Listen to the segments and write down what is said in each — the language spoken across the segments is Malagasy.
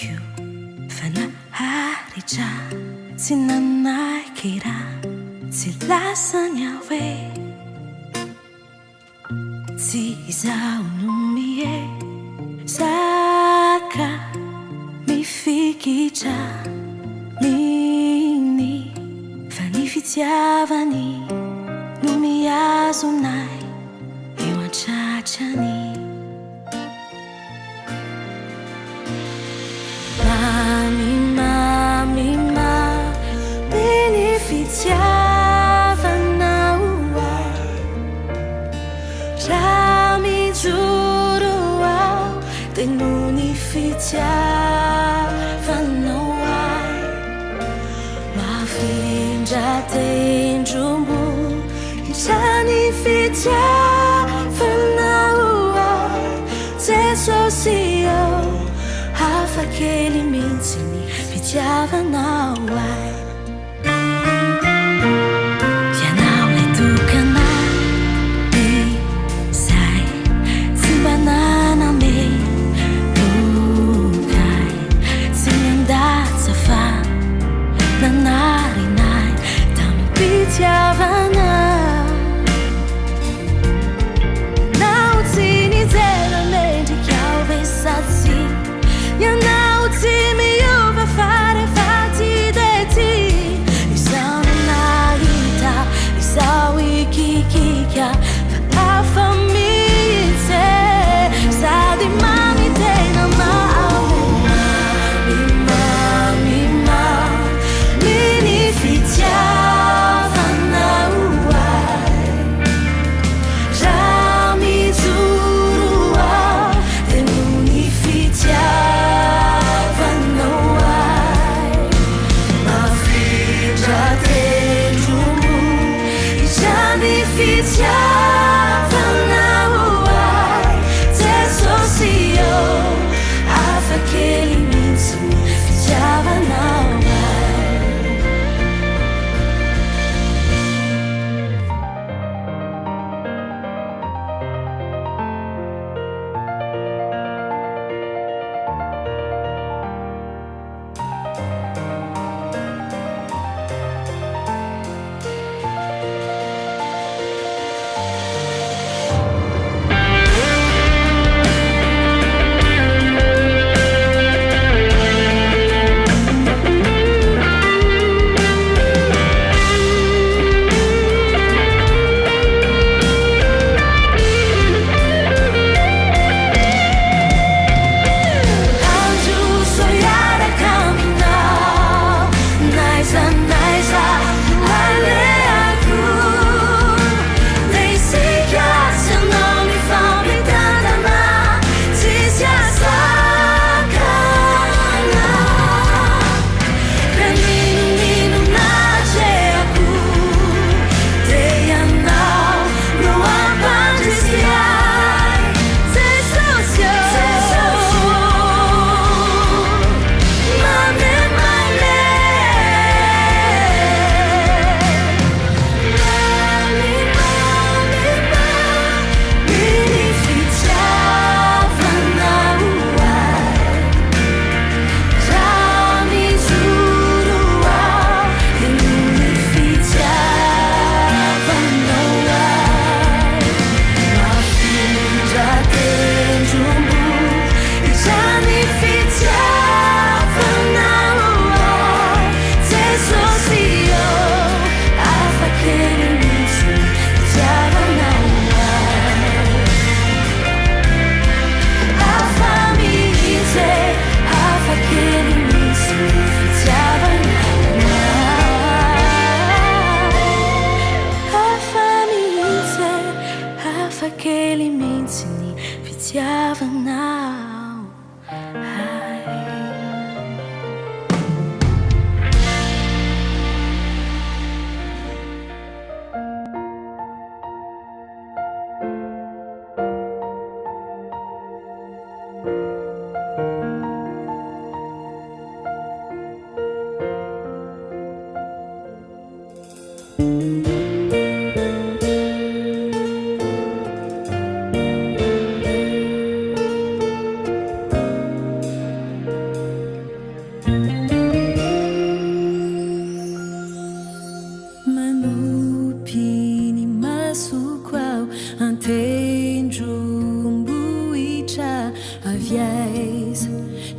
più fanaharicha sinanai kira silasanya we si izao numie saka mifikicha mini fanifitiavani numiazonay eo antratrany benefitiavanao raha mijoro ao dia noho ny fitiavanao ay mafindra tendrombo hitrany fitiavanao ay Jesosy ao hafakely mihitsy ny fitiavanao ay ianao lay tokanahy izay tsy mba nanamekokay tsy miandaja fa nanarinay tamin'ny fitiavanao ianao tsy nijera mendrika ao ve satsy ianao tsy miova farefaty de ty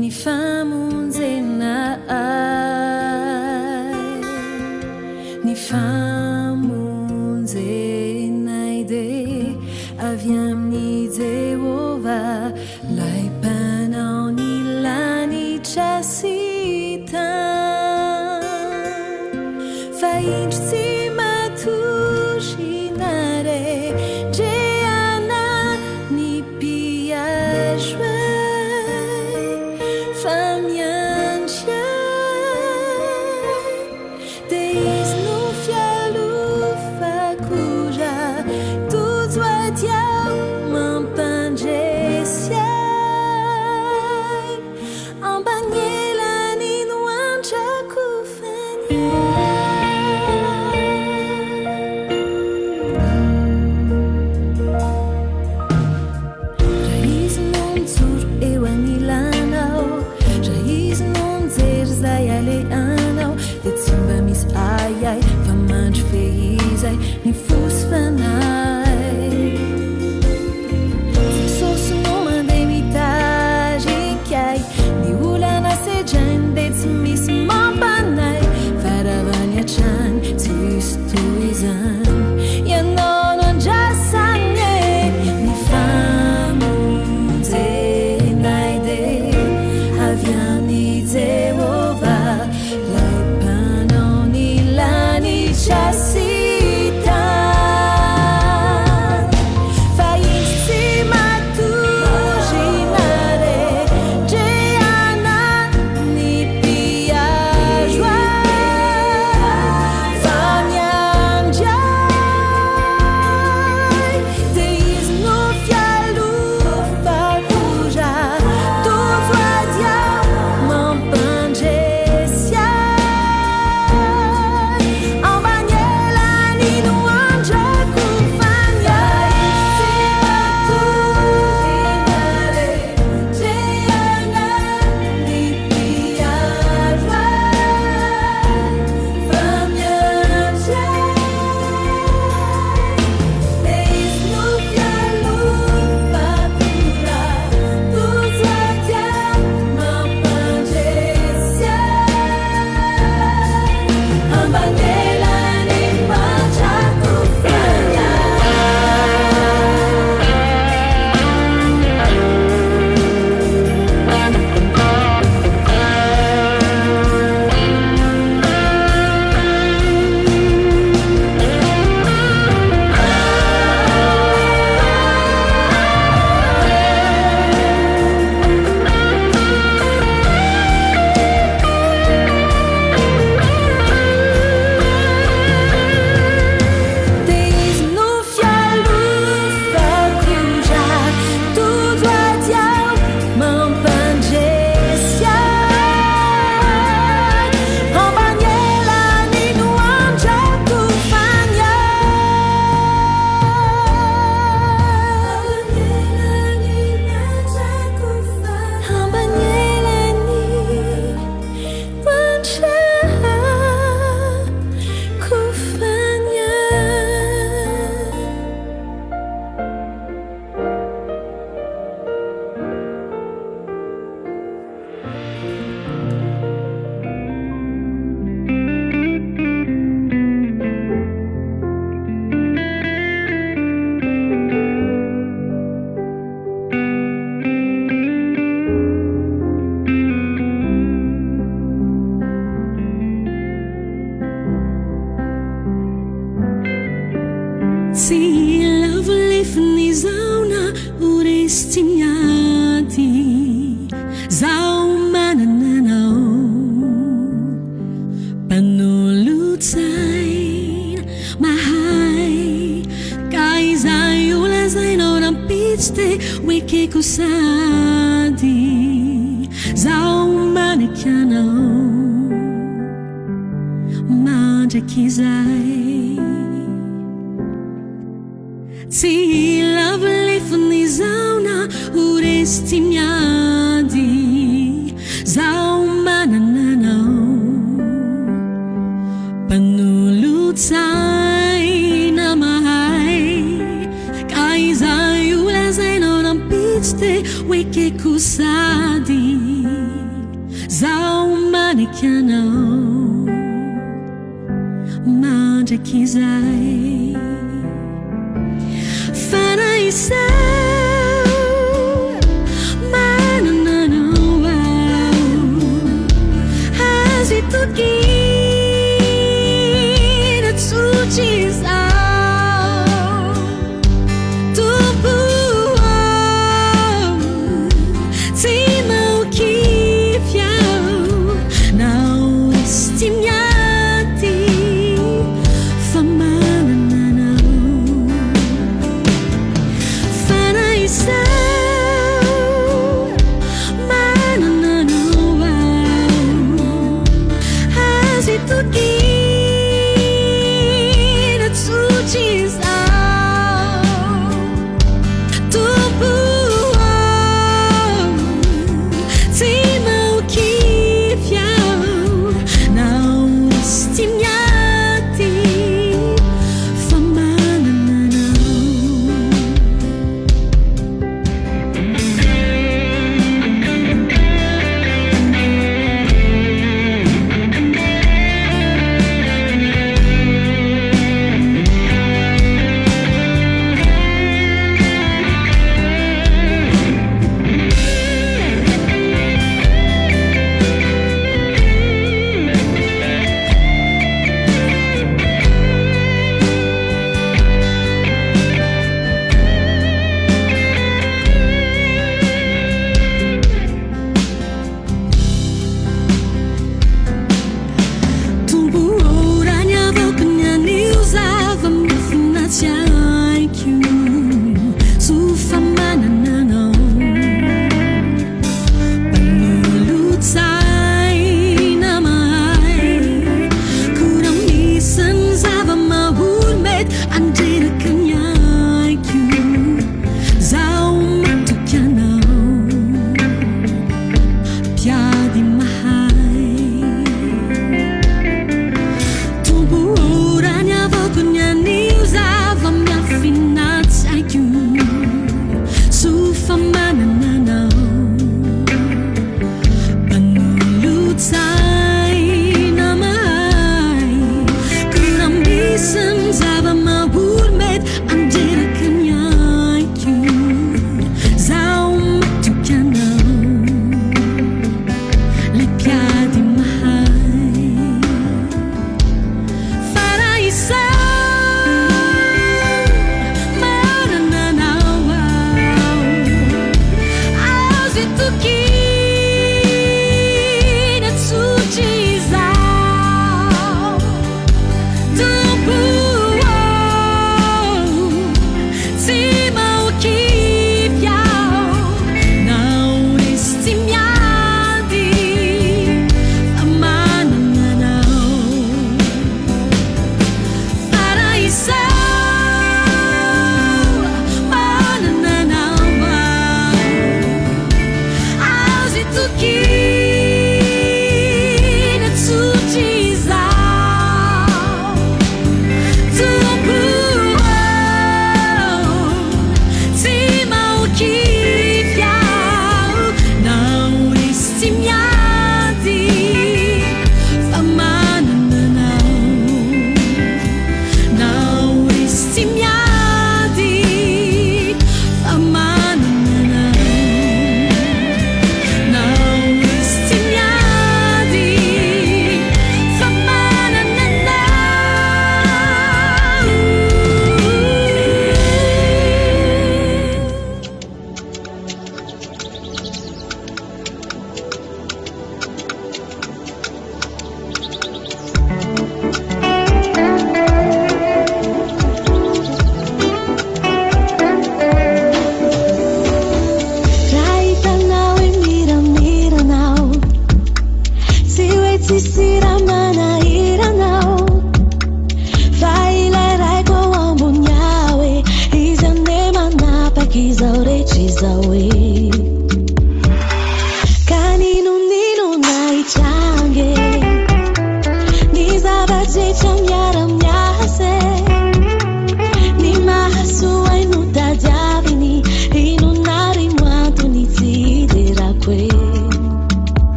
ny famonjenay, ny famonjenay de avy amin'ny Jehova, lay mpanao ny lanitra sy tany. Fa indro tsy matoshinare dreana ny piazoay, fa miandry ahy de izy no fialofako raha tojo ady aho mampandresy ahy, ambany elany no andrako de tsy mba misy ayay fa mandry fehizay ny fosy fanay. Sosonao mandeha mitarikay, ny olana sedrainy de tsy misy mampanay, fa ravany hatrany tsisy toy izany, ianao no andrasany e. Ny famonjenay de avy amin'ny Jehova, sy tany. Fa indro tsy matoshinare dreana ny piazoay, fa miandry ahy de izy no fialofako raha tojo ady aho mampandresy ahy, tsy lavolefiny zao na oresy tsy miady, zao manananao mpanolotsaina mahay, ka izay olazainao rampitsy te oekeko sady, zao manaky anao mandraky izay. Tsy lavolefiny zao na oresy tsy miady, zao manananao mpanolotsaina mahay, ka izay olazainao rampitsy te oekeko sady, Manikano Majakizai Fanaisa Mananano Hazituki Natsuchisa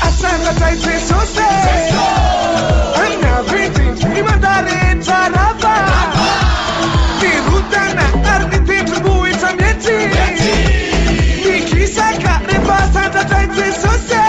Asanga taitse sose Anna viti imandare tarava Dirutana arniti tribui samyeti Nikisa ka rebasanda taitse sose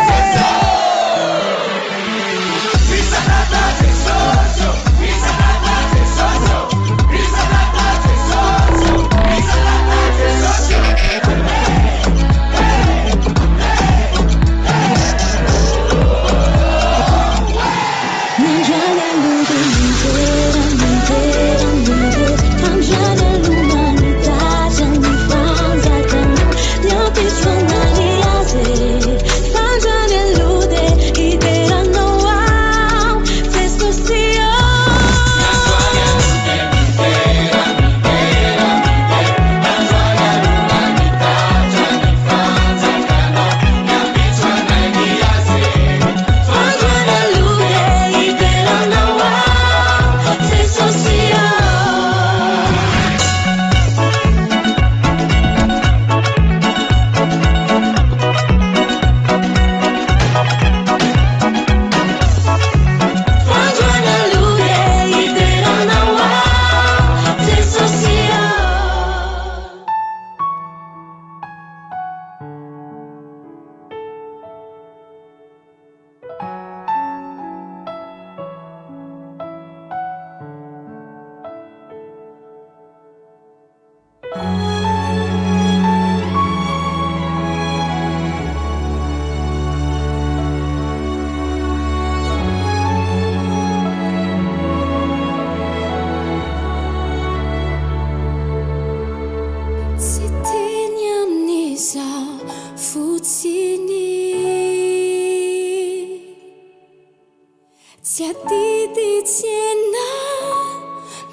Jadi di cina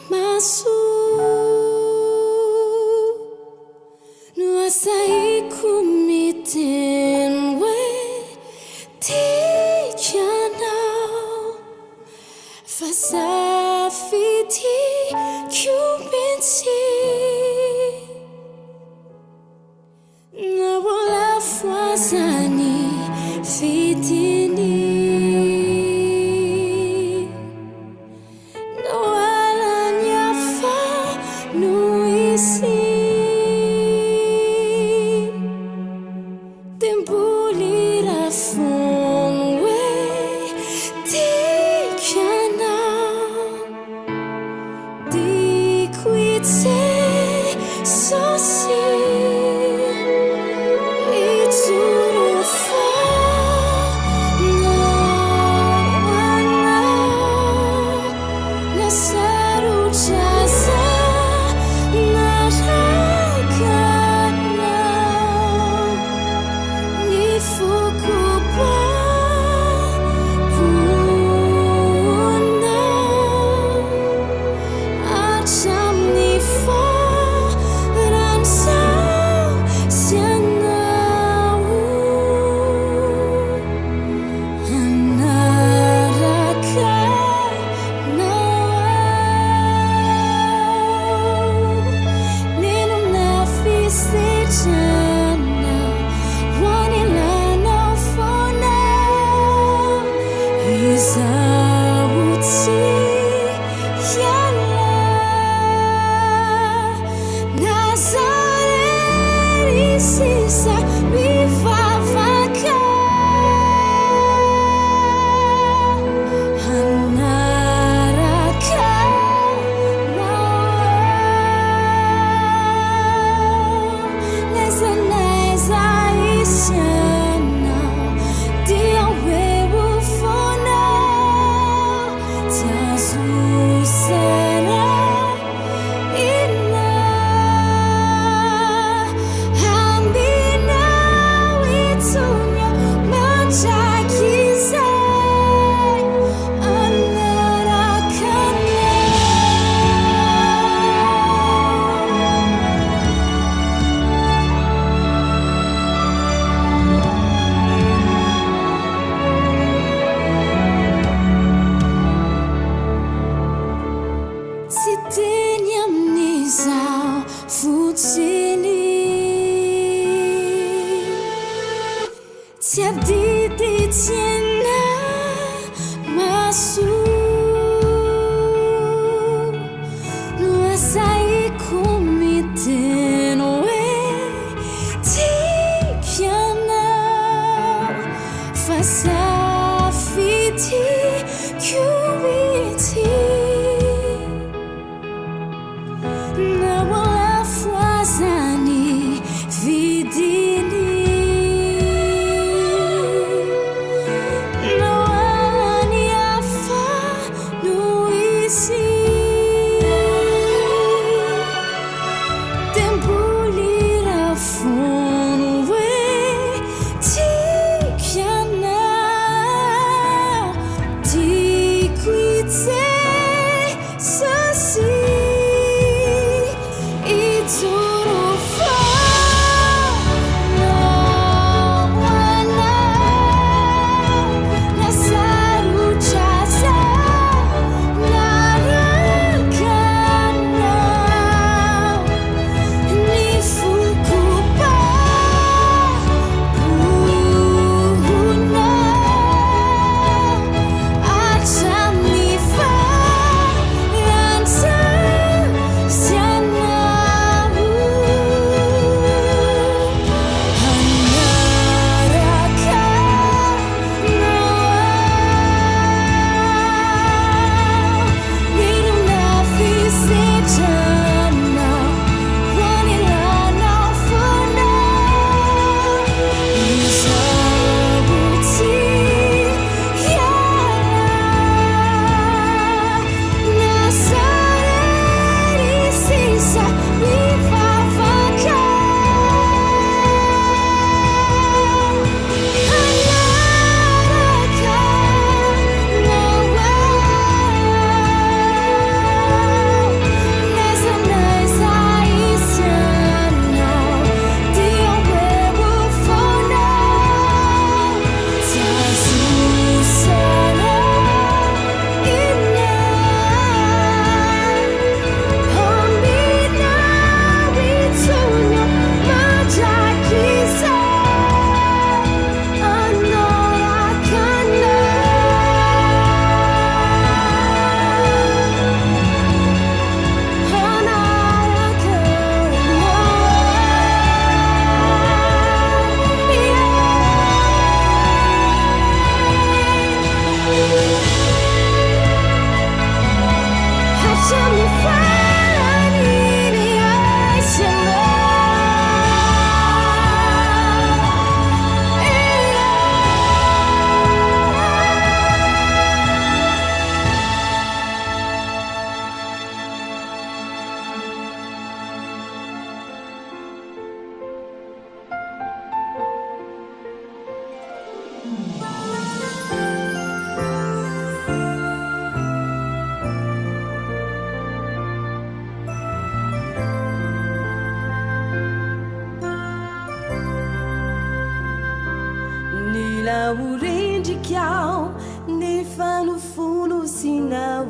masuk nuasai kumiten we tikiana fasafiti kubinsi na bola fuazani fitini Fuku Tiadity tiana masuk Nuasai kumiten we Tikiana Fasafiti Kubiti Nawala fuazani vidini Urendrikao nefa no fono sinao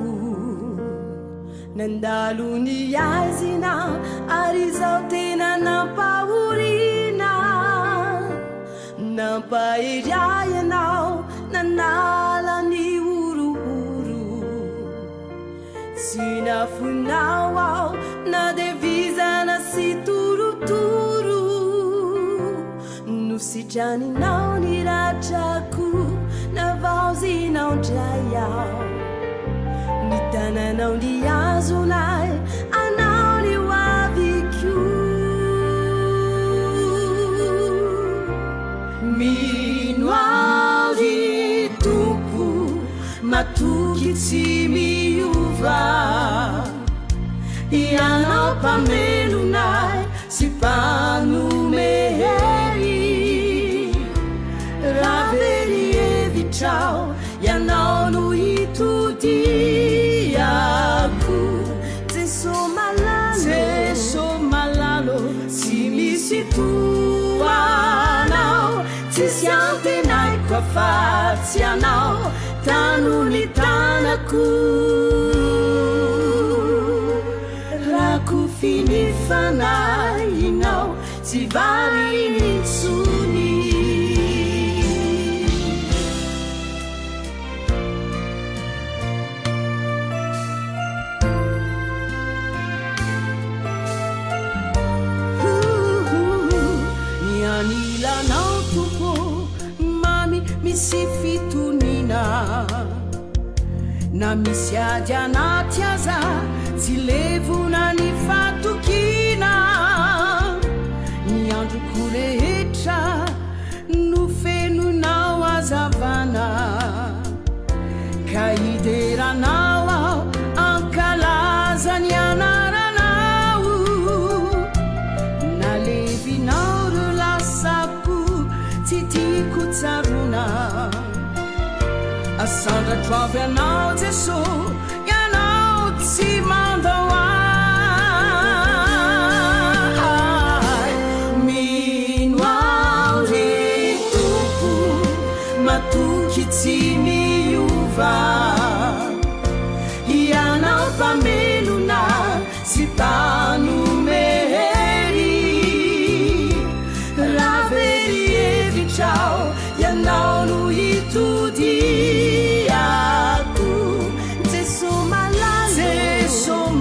nandalo ny azina ary zao tena nampahorina nampaheria ianao nanala ny orohoro sy nafonao ao na devizana sy torotoro no sitraninao ny ratrako navaozinao ndray ao ny tananao ny azonay anao ny hoaviko mino ao ry tompo matoky tsy miova ianao mpamelonay sy mpanomeheri raverievitra ianao no hitodiako Jeso malalo tsy misy toanao tsisy antenaiko afatsy anao tano ny tanako rako finifanayinao tsy vary nitsony na misy ady anaty aza tsy levona ny fatokina ny androko rehetra no fenonao azavana ka hideranao ao ankalaza ny anaranao nalevinao ro lasako tsy tiako tsarona asandratro avy anao Jeso ianao tsy mandao ay mino ao ry tompo matoky tsy miova ianao mpamelona sy mpanomehery raha verihevitrao ianao no hitodiako Jeso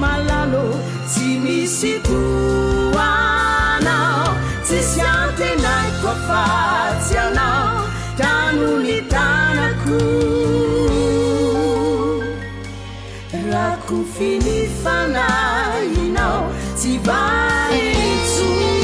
malalo tsy misy koanao tsisy antenaiko afatsy anao tanony tanako rako finifanahinao tsy vaitsony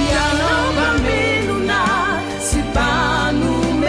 ianao mpamelona sy mpanomehery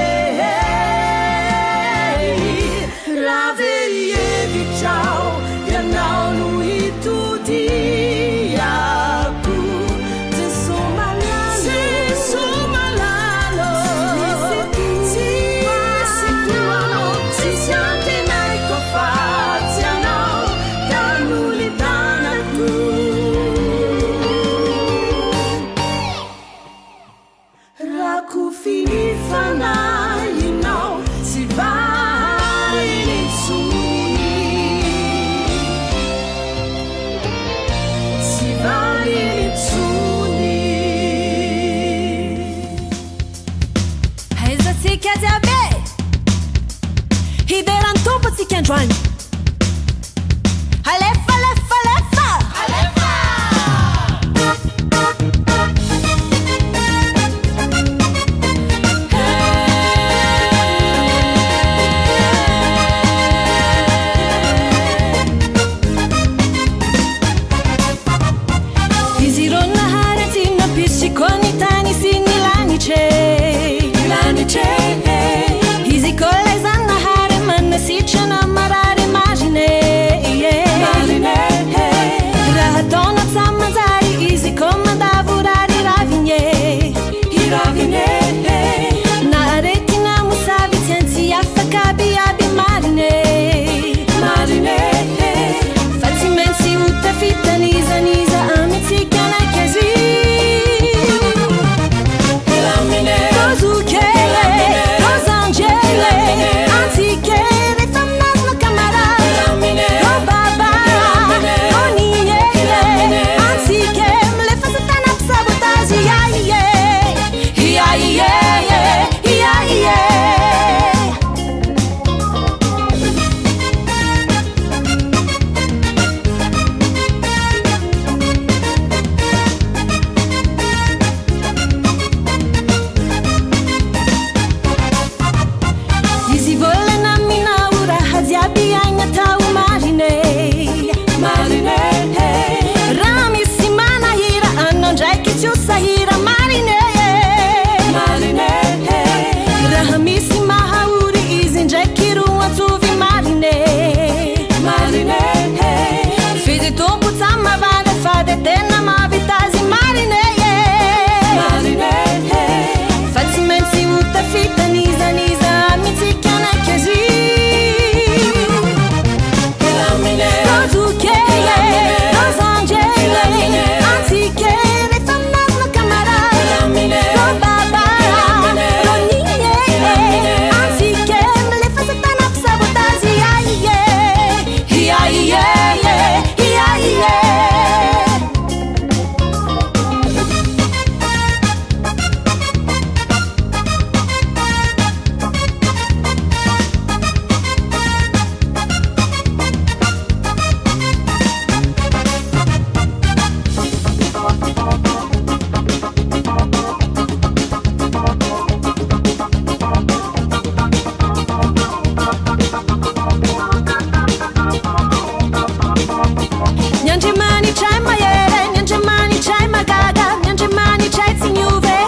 Nianche mani c'hai maiere, nianche mani c'hai magaga, nianche mani c'hai signove.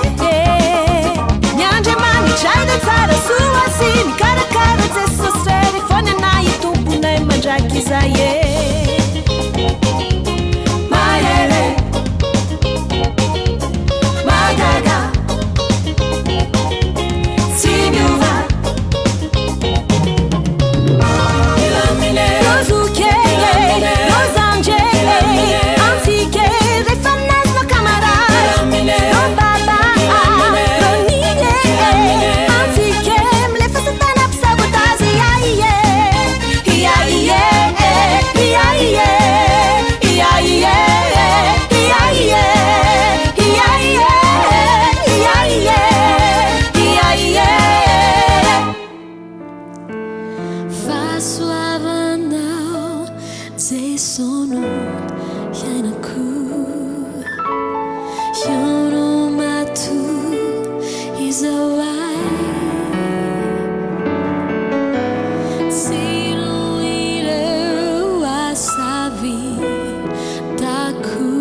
Nianche mani c'hai danzare su assim, cara cara zesso strere, fone nai tu punai mangiaki zaie. Maiere, magaga, signova. Rozukie, rozangele, anziche, le fannas la camera. Robaba, ronine, anziche, le fasetana psabotazi, iaie, iaie, iaie, iaie, iaie, iaie. Façoava não, ze sono, yana ku, yono matu, izawai. Sino ire wasabi, taku,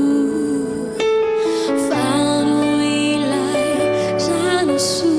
fano ilai, jano su.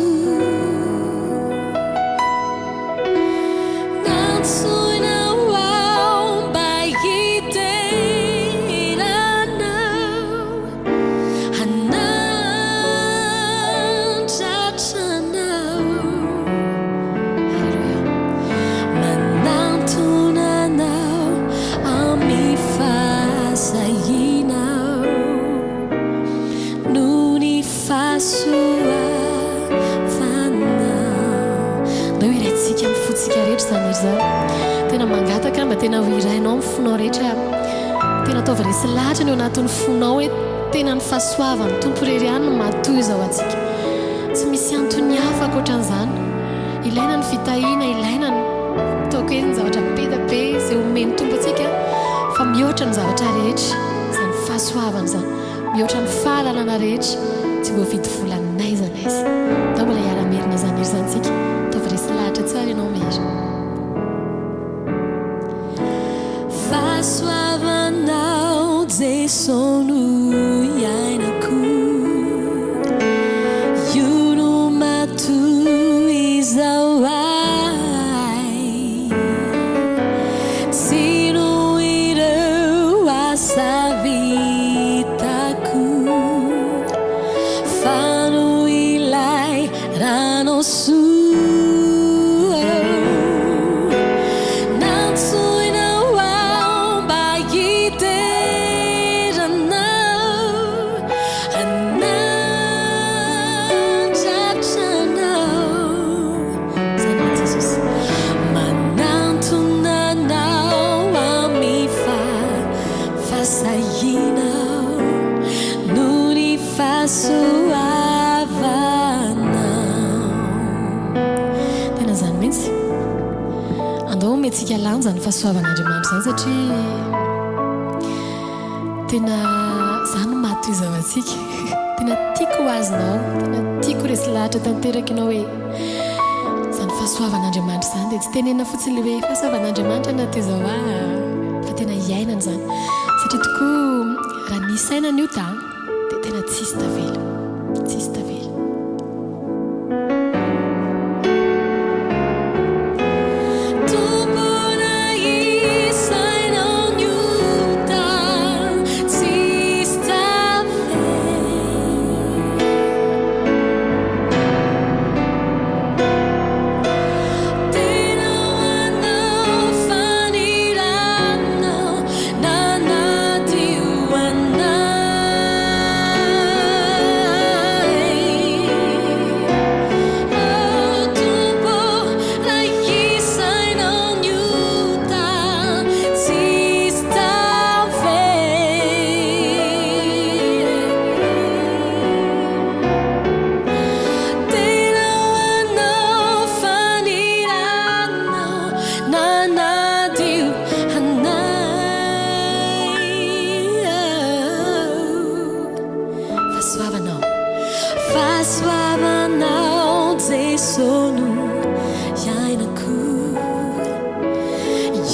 Tena mangataka mba tena irainao amin'ny fonao rehetra, tena ataova resy lahatra ny eo anatin'ny fonao hoe tena ny fahasoavany tompo irery ihany no matoy izao antsika. Tsy misy antony hafa ankoatran'izany. Ilaina ny fitahiana, ilaina ny ataoko hoe ny zavatra beda be izay omeny tompo antsika, fa mihoatra ny zavatra rehetra izany fahasoavana izany, mihoatra ny fahalalana rehetra, tsy voavidy volana n'aiza n'aiza. Da mbola hiara-merina izany ery izany tsika, ataova resy lahatra tsara ianao mery. Fasoavanao ze sono iainako, iono matu izawai. Sino ireu asavitaku, fano ilai rano su. Tena zany mihitsy andao metsika lanja ny fahasoavan'Andriamanitra zany satria tena zany maty izao antsika. Tena tiako azonao, tena tiako resy lahatra tanteraka ianao hoe zany fahasoavan'Andriamanitra zany dia tsy tenena fotsiny le hoe fahasoavan'Andriamanitra anaty izao fa tena iainana zany satria tokoa raha nisainana io dia tena tsisy tavela, tsisy tavela.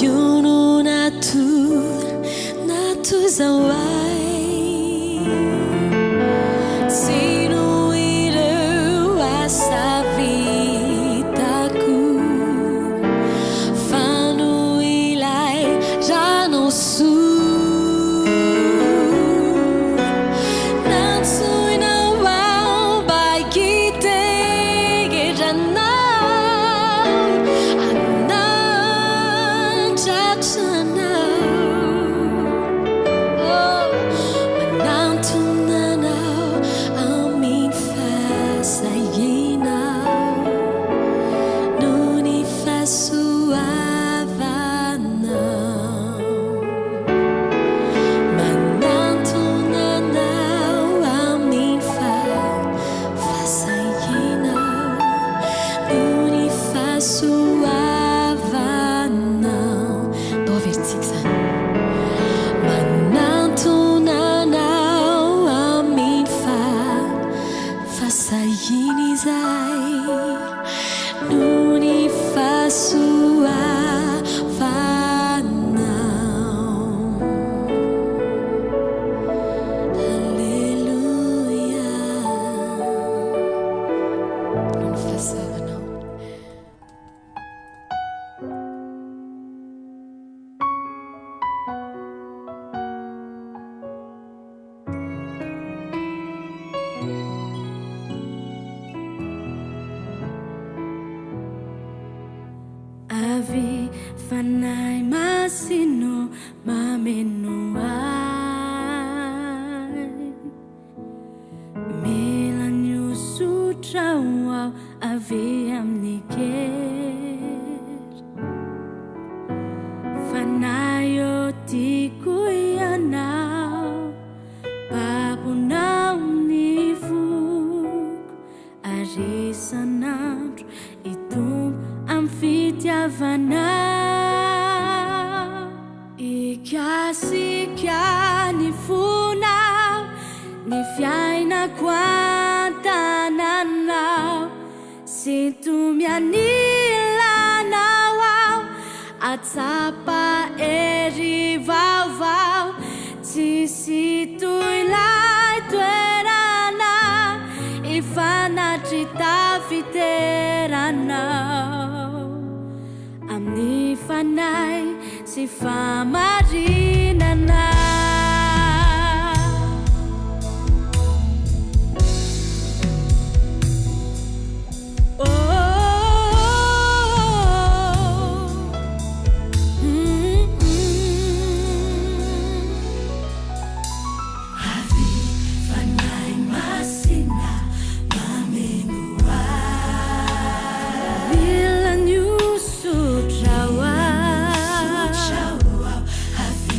You know not to Ave fanai masino mamenuai Melanyu sutrawau ave amniker Fanayo tikuyanau Babunau nivuk Arisanandro itum amfitiavana Ikasika ni funau Ni fiaina kwantananau Sintumianilanawau Atsapa eri vau-vau Tisituilai tuerana Ifanatrita fiteranau Amni fanai si famarinana Have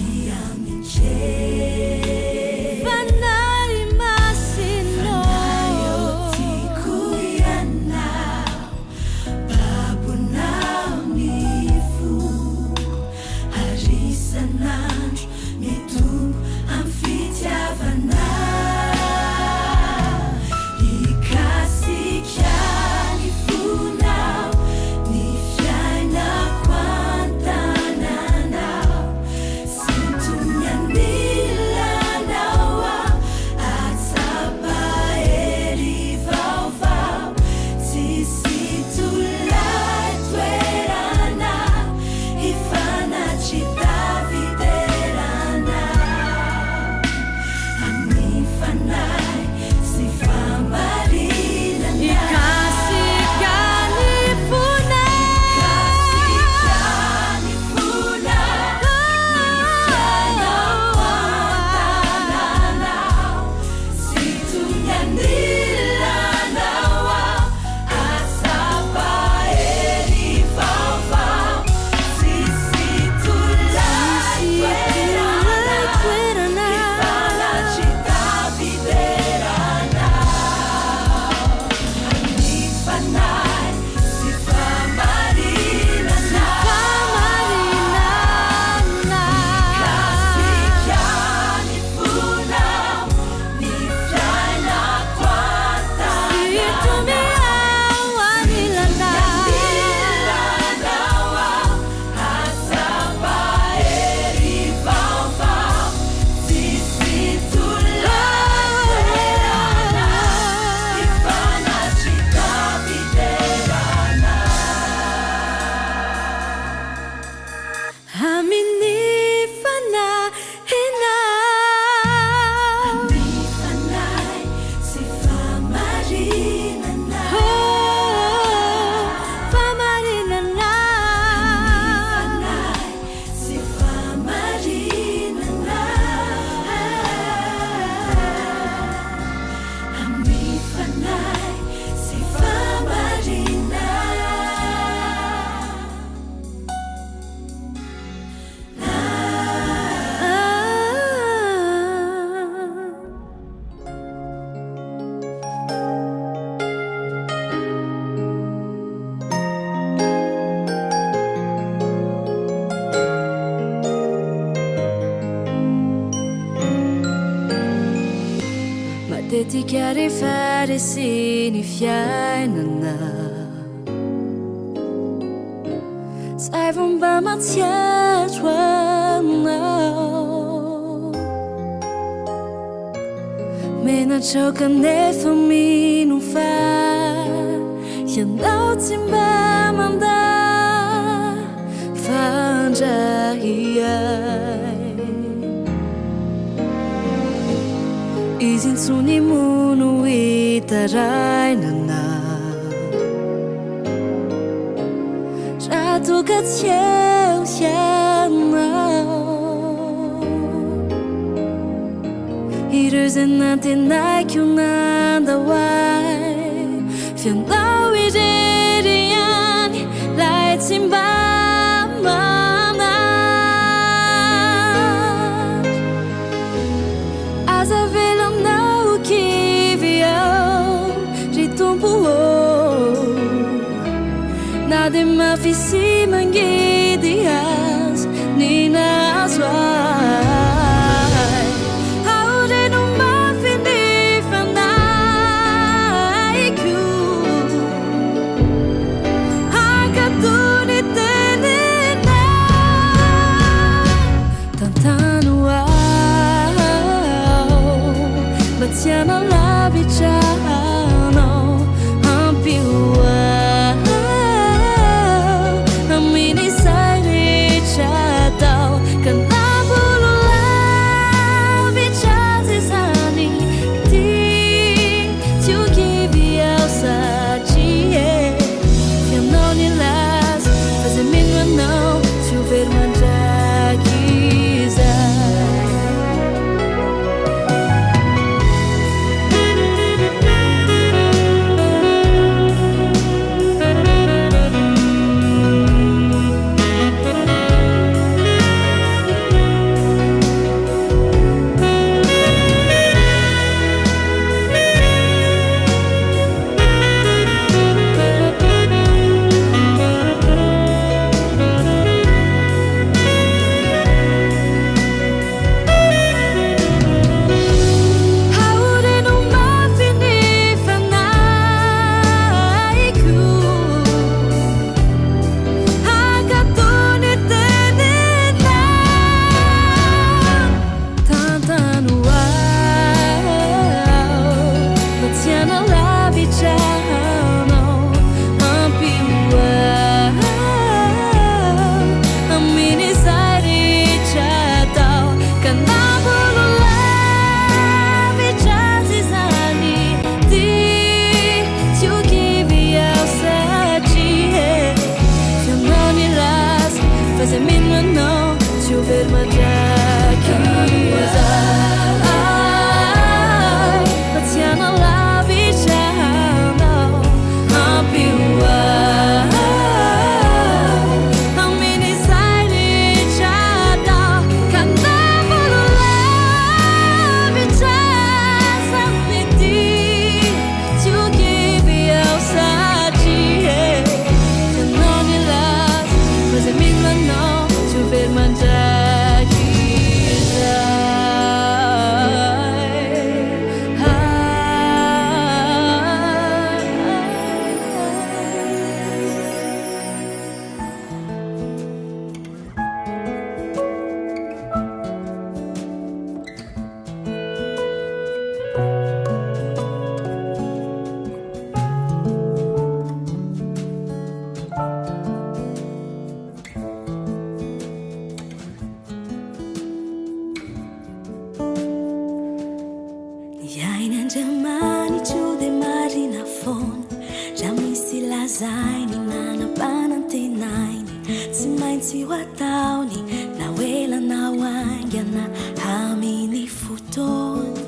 dia rifare sy ny fiainana zay vao mba matsiaro anao menatraoka nefa mino fa ianao tsy mba manda fandrahiay izy intsony mono hitarainana raha toka tsy eo ianao ireo zay nantenaiko nandahoay fianao irery any lay tsy mba manahy aza velanao kivy ao ry tompo na dia mafy sy mangidy azy ny nazo ay aoreno mafy ny fanaiko hankatony tenena tantano ao mba tsy analavitranao ampio zaini nanapanantenainy tsy maintsy ho ataony na ela na hoangana amin'ny fotoany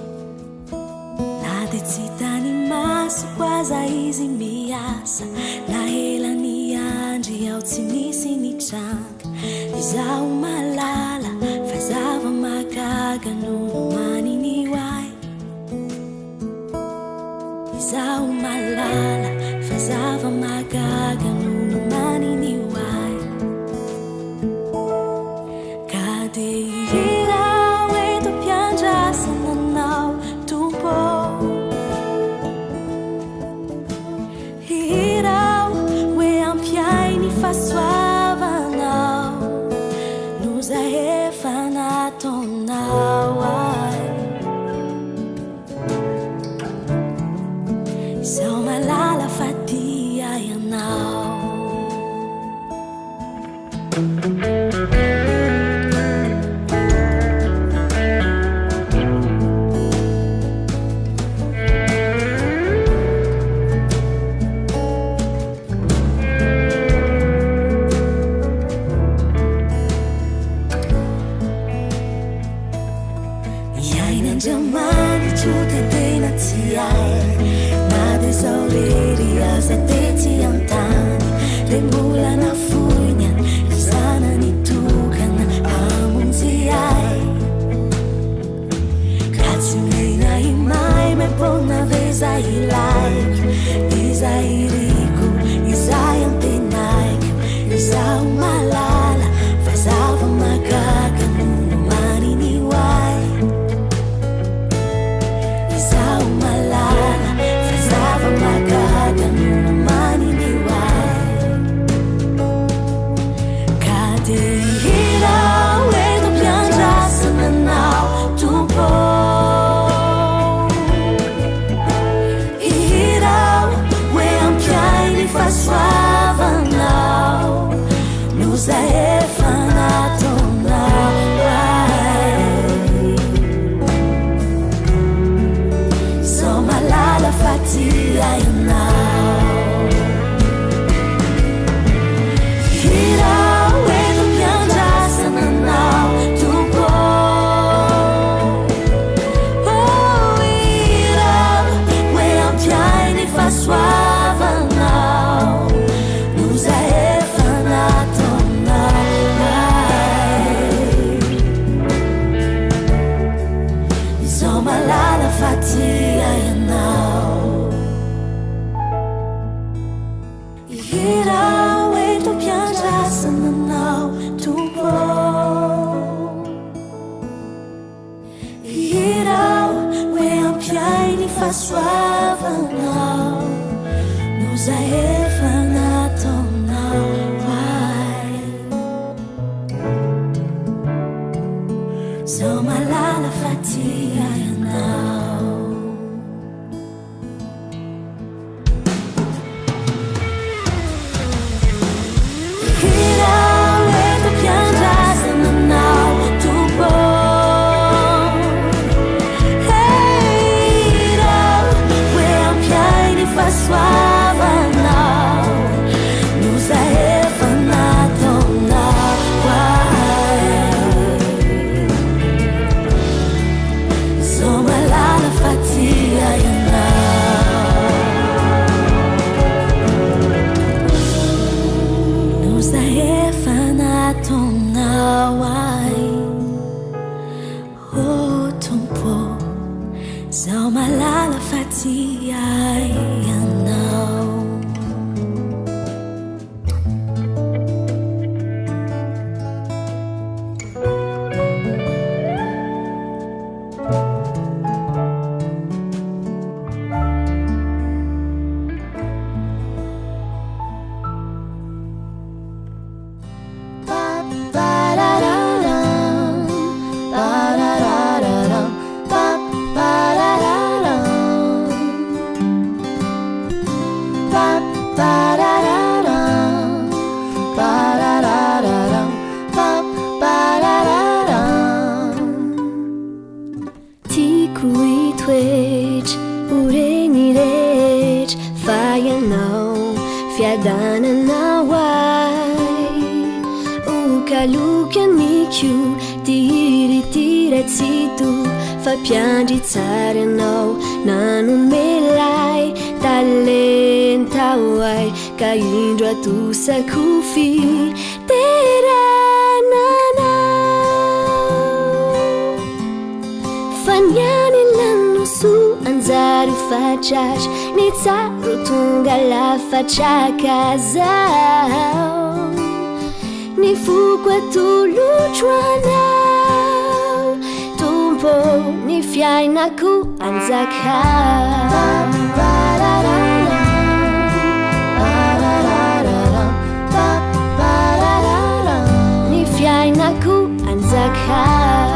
na dia tsy tany masoko aza izy miasa na ela ny andry ao tsy misy ny tranga izaho malala fa zava magaga no maniny hoay izaho malala fa zava magaga no maniny hoay ka dia irao eto mpiandrasana anao tompo Aina Jamani tena tiai Nada esaureri asa teti antani Rembulan afunyan Sana nitukan amunziai Katsumina imai me pona veza ilaik Iza iriku, iza yang tenaik Iza umalala, fazava magaga Mani niwai Iza umalala, fazava magaga Mani niwai Kade hirau, edo pianjasa nanau Tupo Suava now, nos aefanato now. So malala fatia now. Hira wedo pianjasa now to go. Oh, hira we am piani fa suava now. Fatia now. Hira we to pianjasa now to go. Hira we am piani fa suava now. Nos aefanato now. So malala fatia now. Suava now, nos aefanato now. So malala fatia now. Nos aefanato now. Oh, tumpo. So malala fatia now. Fiadana nawai Ukalukan miku Tiri-tira situ Fapiandri tsara nao Nanomelay Talentaway Kaindro atusaku fiterananao Fanyanin su anzari fachach Ni tsaro tonga la fachakazao Ni fukwa tuluchwanao Tumpo ni fiainaku anzakao Ni fiainaku anzakao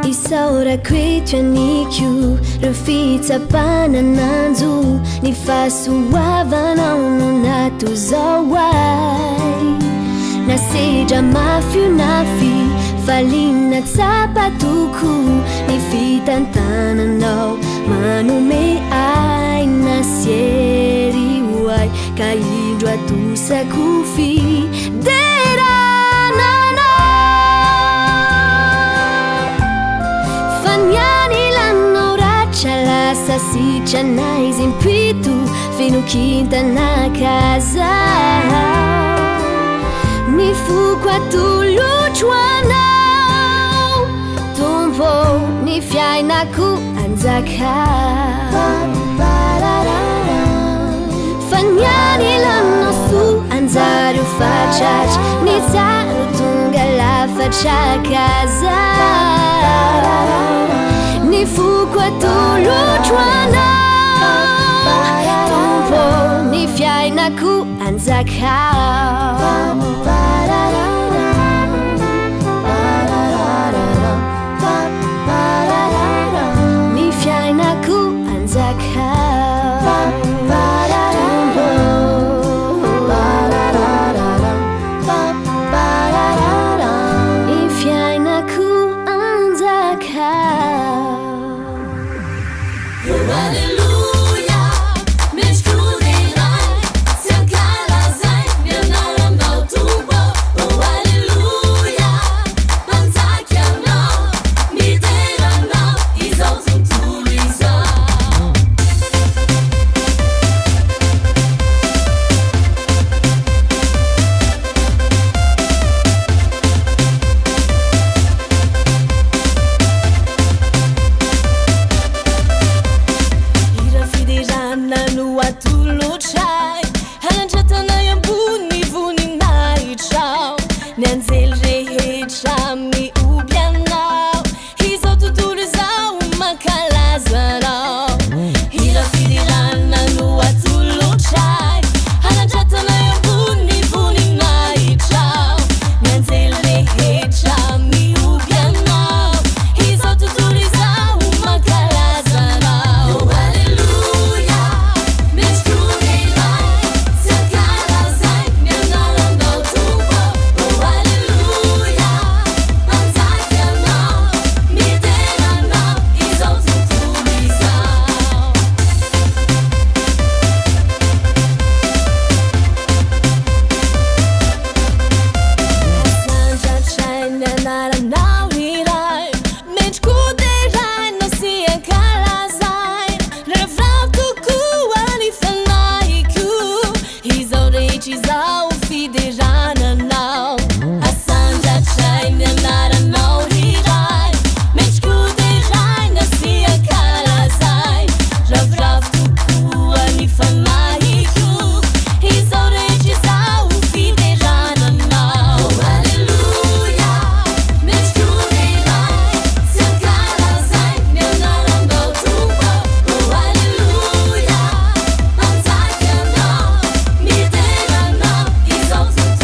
Isaura kwetu niku Rafita panananzu Ni fasuava na tuzawai Naseja mafyu nafi Falina tsapatuku Ni fitantana nao Manume ai nasieri wai ka indro atosako fiderana Sasitrana izy mpito finokintana kaza ny foko atolotro anao tombo ny fiainako anjaka fa niany lanao so anjary ho fatratra ny tsaro tonga lafatra kaza ny foko atolotro anao tombo ny fiainako anjaka ny fiainako anjaka It's all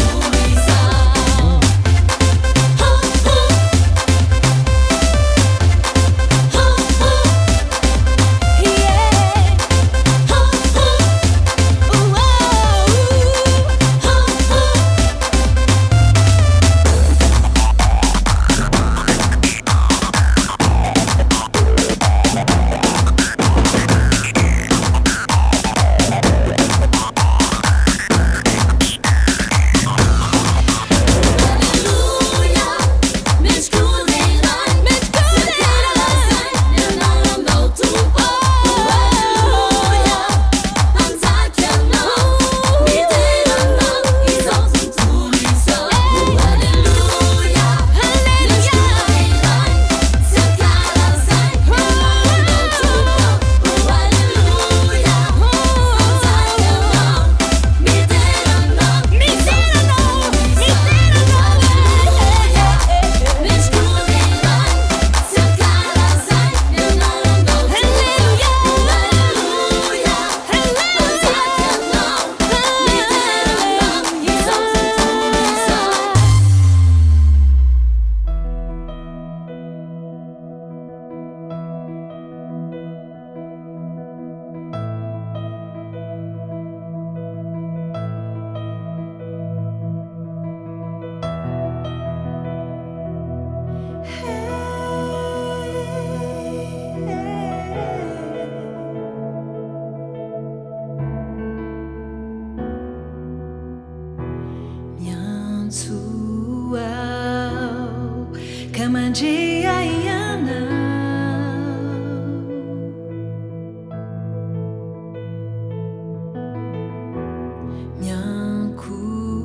kamanjeaiana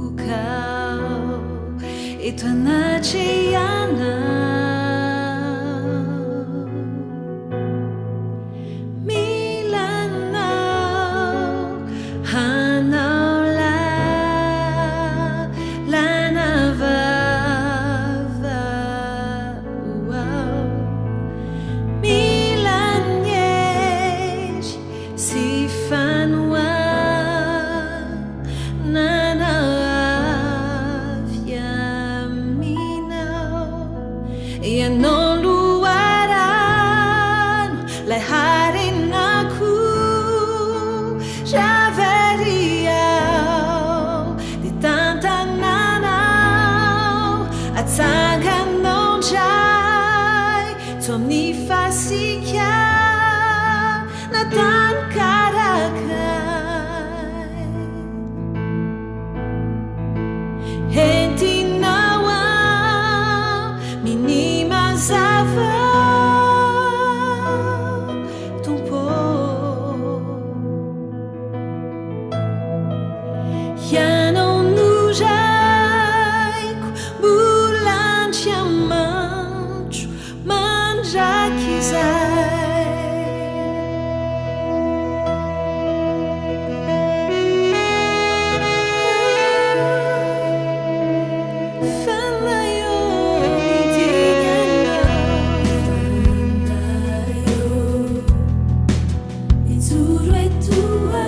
miankukao eto anajeana Ianong luaran laharin aku Javeriau di tantananau at sangkan non jai tom ni fasika na tan karakai henti yang nujaiku bulan ciamancu manjakizai fanayo ituru etua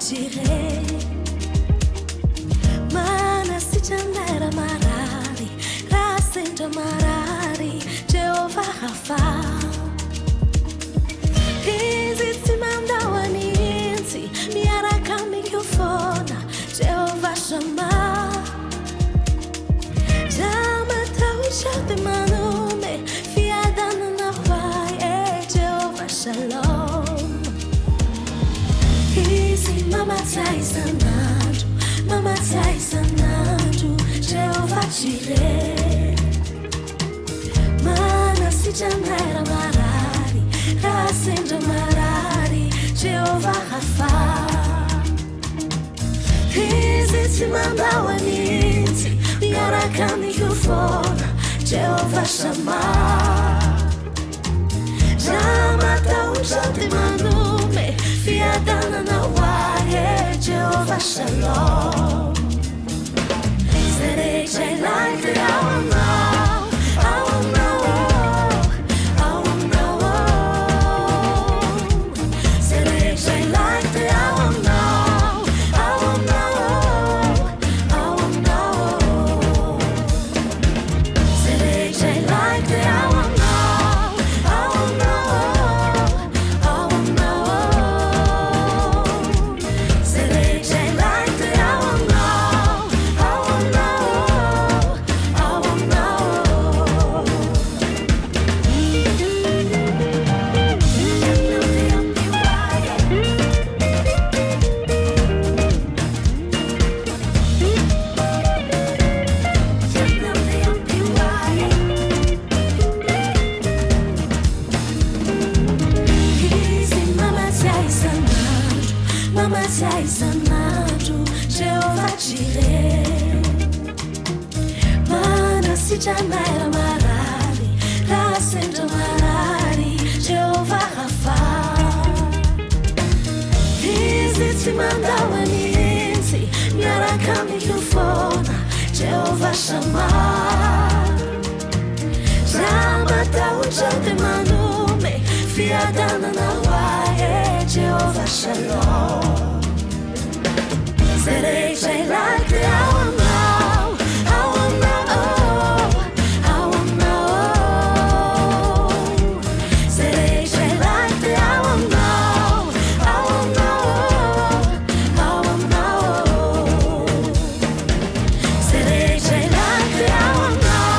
tirei mana si chandera marari rasenta marari Jehovah Rafa hizi simamdawa ninzi miaraka mikrofona Jehovah Shammah Jama taushate manume fiadana na wae Jehovah Shalom Easy, Mama Taisanadu, Jehovah Jireh. Mana si janera marari, rasenda marari, Jehovah Rafa. Easy, Simamdawa ninzi, miaraka mikrofona, Jehovah Shammah. Jama taushate manume fiadana na wae Jehovah Shalom Serei jai like the hour now Serei jai like the hour now Serei jai like the hour Jehovah Jireh Mana si janera marari Rasenda marari Jehovah Rafa Hizi simamdawa ninzi Miaraka mikrofona Jehovah Shammah Jama taushate manume Fiadana na wae Jehovah Shalom Serei jai like the hour now Serei jai like the hour now Serei jai like the hour now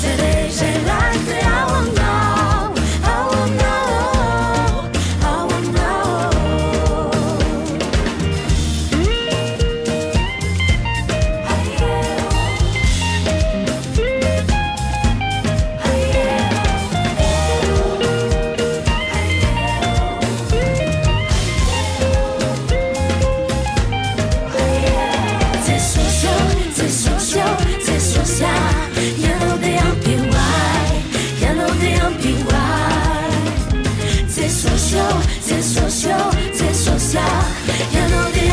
Serei jai like the hour now You know the MPY, you know the MPY. C'est social, you know the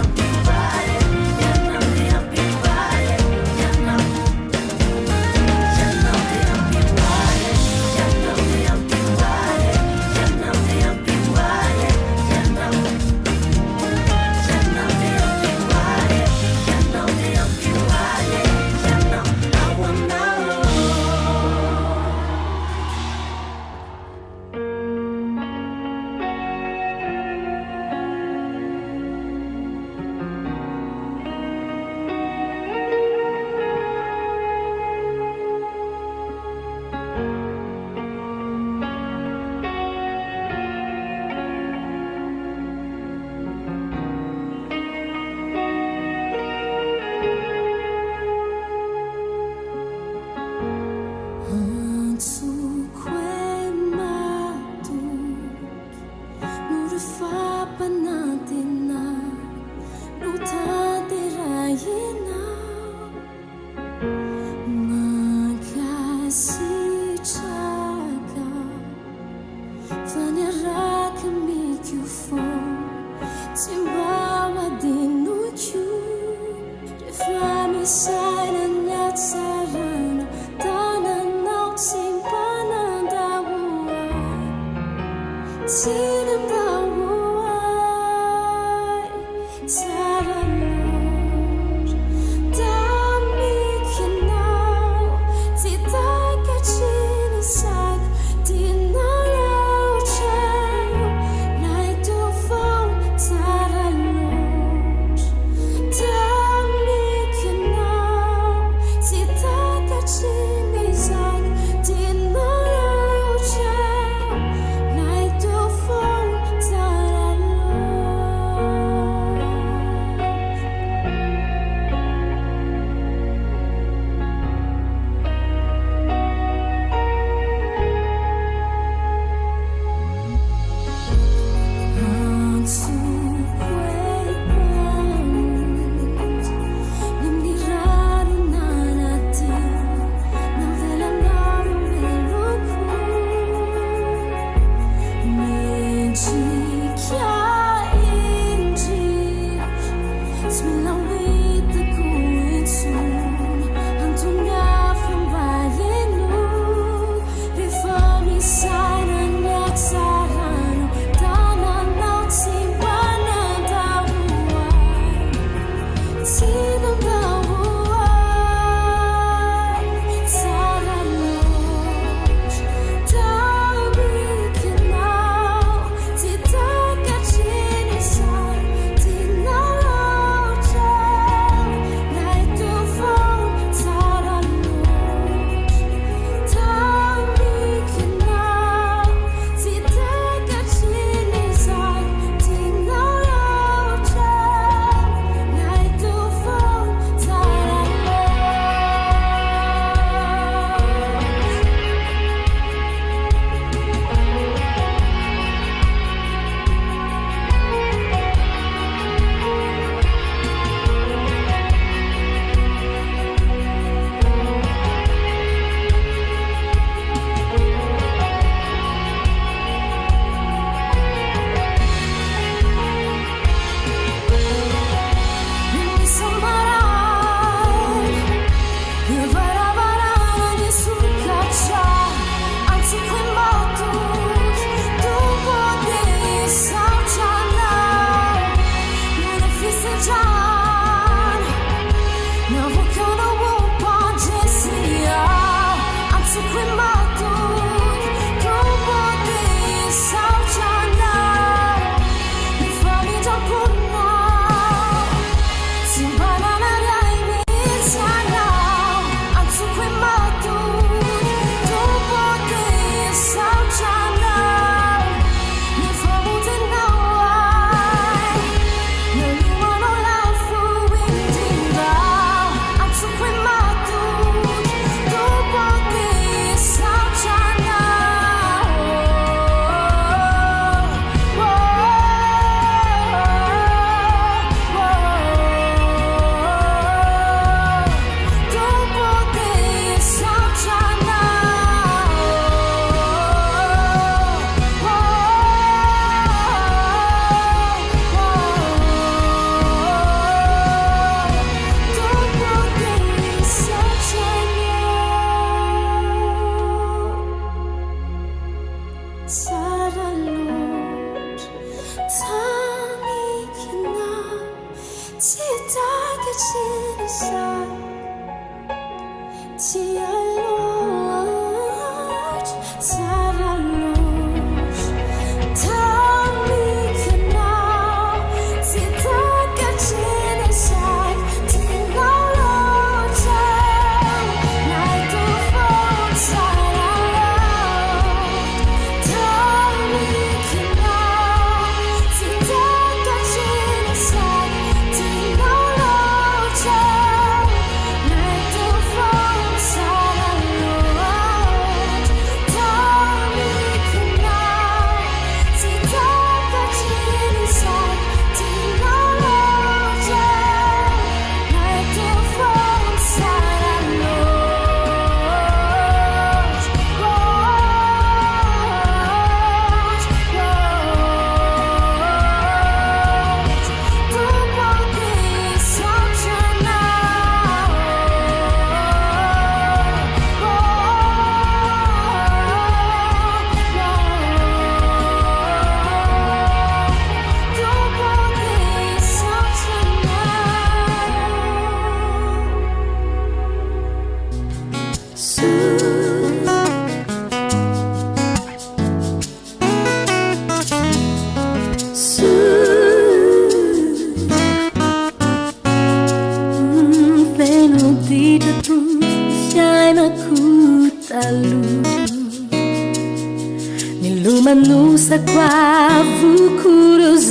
MPY, you know the MPY. refapanatena no tanterahena makasitraka fa niaraka mikio tsy mba madinoko rehefa misaina ny atsarana tananao tsy mpanandahoay tsy nandahoay tsara loatra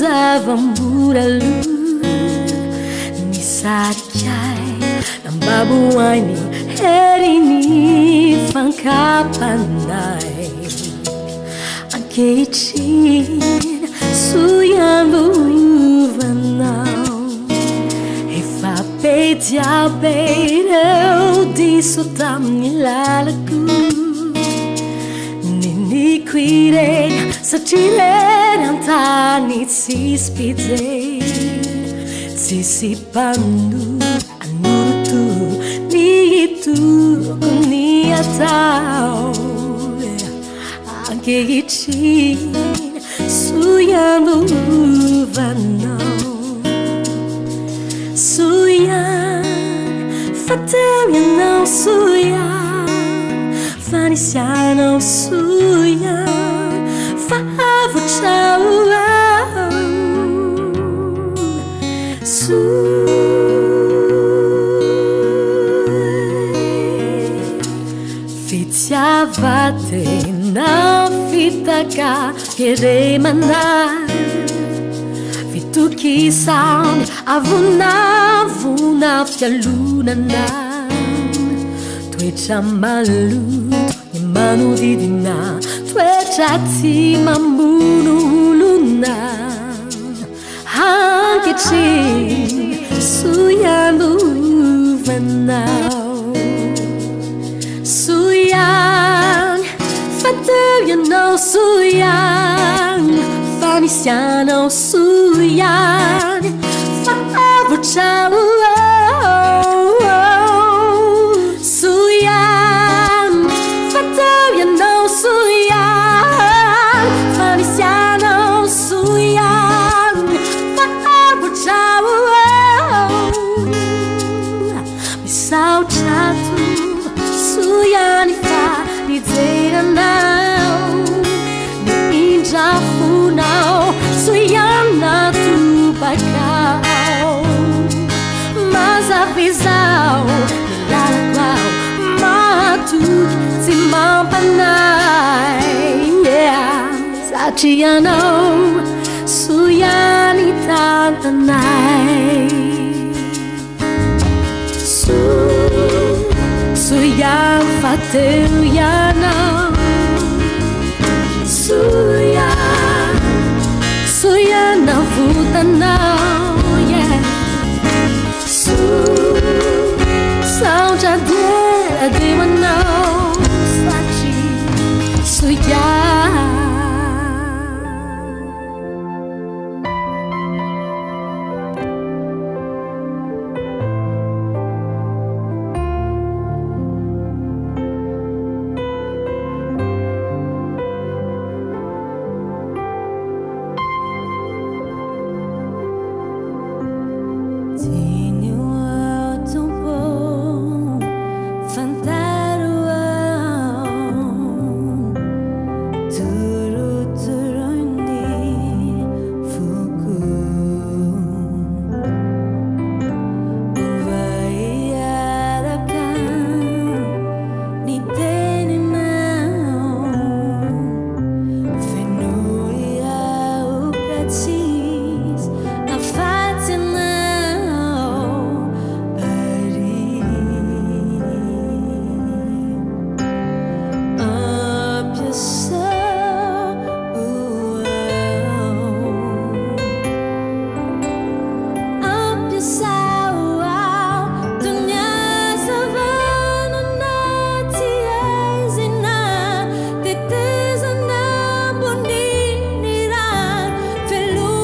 zavamburalo nisakay nambabuainy herini fankapanay ankehitriny soiambovanao efa bediabe ireo diso tamin'ny lalako niniko ireny satria ireny antany tsisy mpijery tsisy anoroto ny tokony atao ankehitriny soiambovanao soian fa teo ianao soian fa nisy anao soian fa avotrao fitiavatena fitaka keremanay fitokisany avonavona fialonanay toetra maloto ny manodidina toetra tsy mamono olona ankehitriny soiambovanao soian fa teo ianao soian fa nisy anao soian fa avotrao soian fa teo ianao soian fa nisy anao soian fa avotrao misaotrato soiany fa nijeranao niindrafonao soiana tobakao mazavizao nilalako matoky tsy mampanay satria anao soiany tantanay soian fa teo ianao soian soian navotanao saotra deo anao satria soian Fellow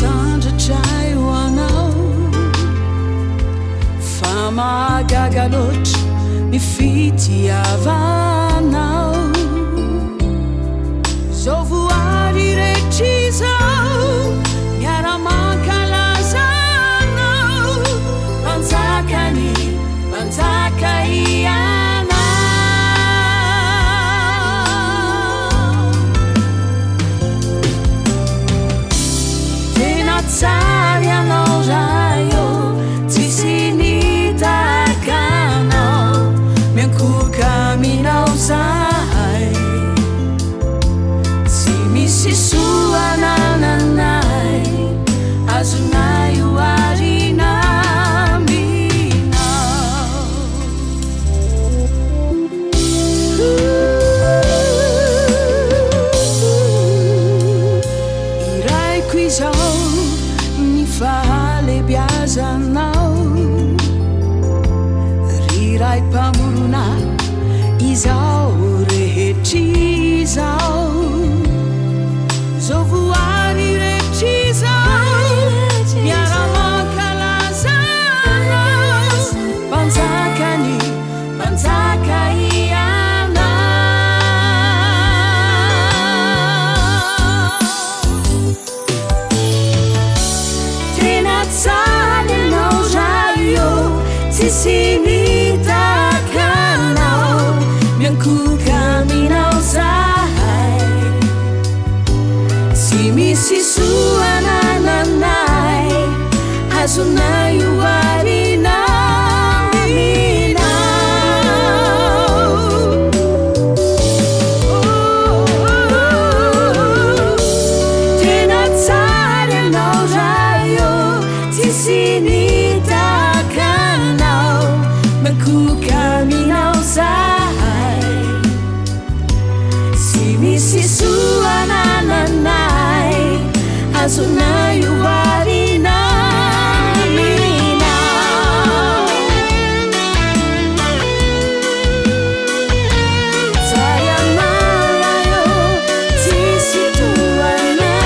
sandratraio anao fa magaga loatra ny fitiavanao zao voary rehetra izao miara-mankalazanao manjakany manjaka ianao tena tsara ianao raha io tsisy nitakanao miankoka aminao zahay tsy misy soanananay azonay oarina aminao iraiko izao ny fahalebiazanao riray mpamorona izao rehetra izao zao voary rehetra izao miara-mankalazanao mpanjakany mpanjaka ianao tena tsara ianao raha io tsisy nitakanao miankoka aminao zahay tsy misy soanananay azonay oarina aminao tena tsara ianao raha io tsisy nitakanao miankoka aminao zahay tsy misy soanananay azonay oarina aminao zay anarayo tsisy toanao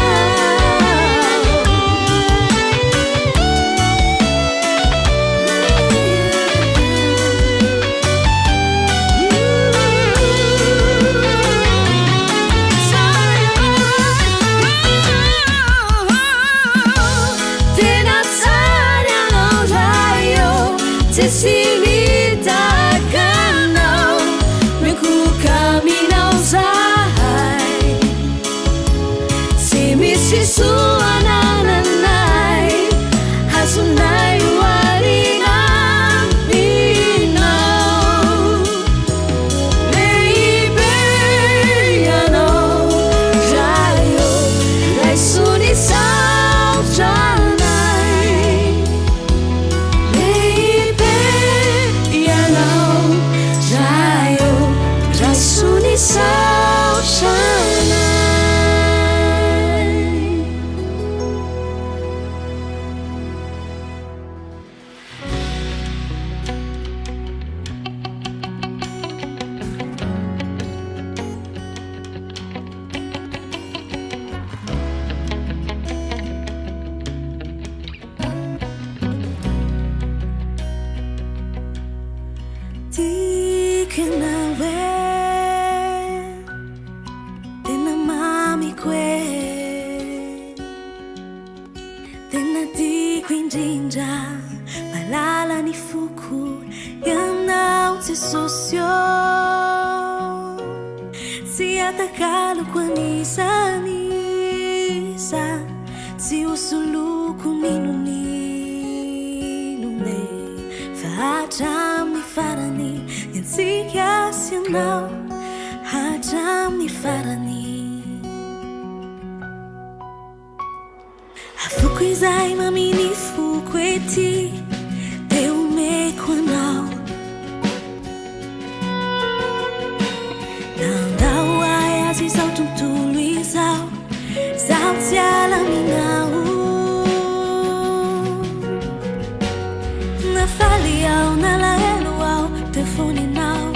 tena tsara ianao raha io tsisy nitakanao miankoka aminao zahay tsy misy soanananay azonay oarina aminao lehibe ianao raha io raisony saotranay lehibe ianao raha io raisony saotranay Tico nawe tena mamiko e tena tiako indrindra malala ny foko ianao Jesosio tsy atakaloko anisanisa tsy hosoloko ninonine fa hatramin'ny farany niantsika sy ianao hatramin'ny farany afoko izay maminy foko ety de omeko anao nandao ay azy izao tontolo izao zaho tsy alaminao nafaly ao nalahelo ao telefoninao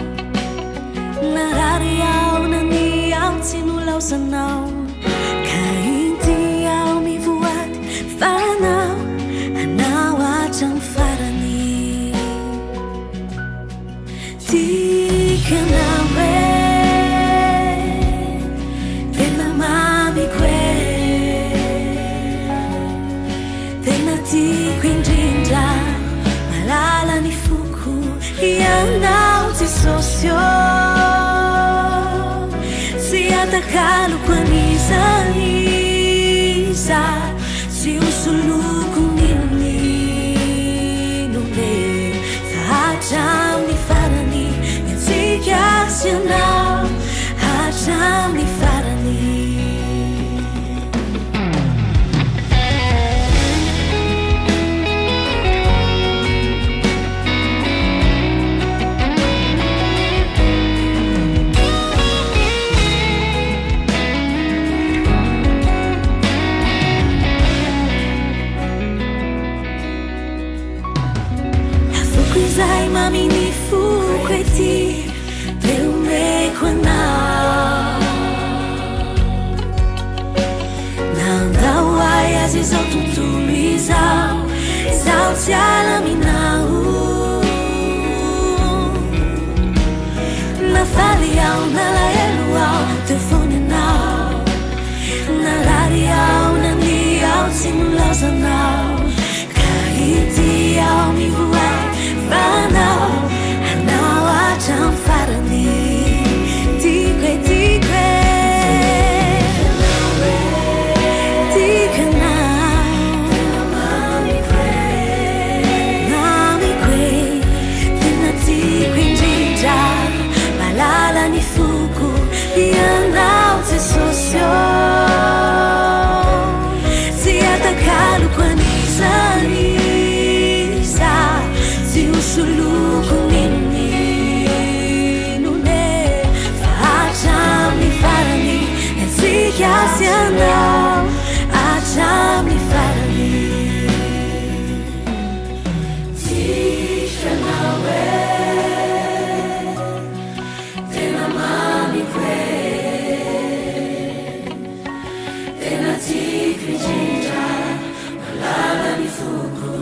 narary ao nani ao tsy nolausanao ka inty ao mivoady tiaka nawe tena mamiko e tena tiako indrindra malala ny foko ianao tsy sosio tsy atakaloko an'izany iza tsy hosoloko ninonine fa hatramin'ny farany miantsika sy anao hatramin'ny farany Zay mamini foko ety teo meko anao nandao ay azy izao tontolo izao izao tsy alaminao nafaly ao nalahelo ao teo fony anao nalary ao nani ao tsy nolazanao ka ity ao mivoay Banao, anao hatram farany tiako e tiako e tiako anao mamiko e tena tiako indrindra malala ny foko ianao tsy sosio tsy atakaloko an'izany Suluku ninone fa hatramin'ny farany etsika sy anao hatramin'ny farany tika anao e tena mamiko e tena tiako indrindra malala ny foko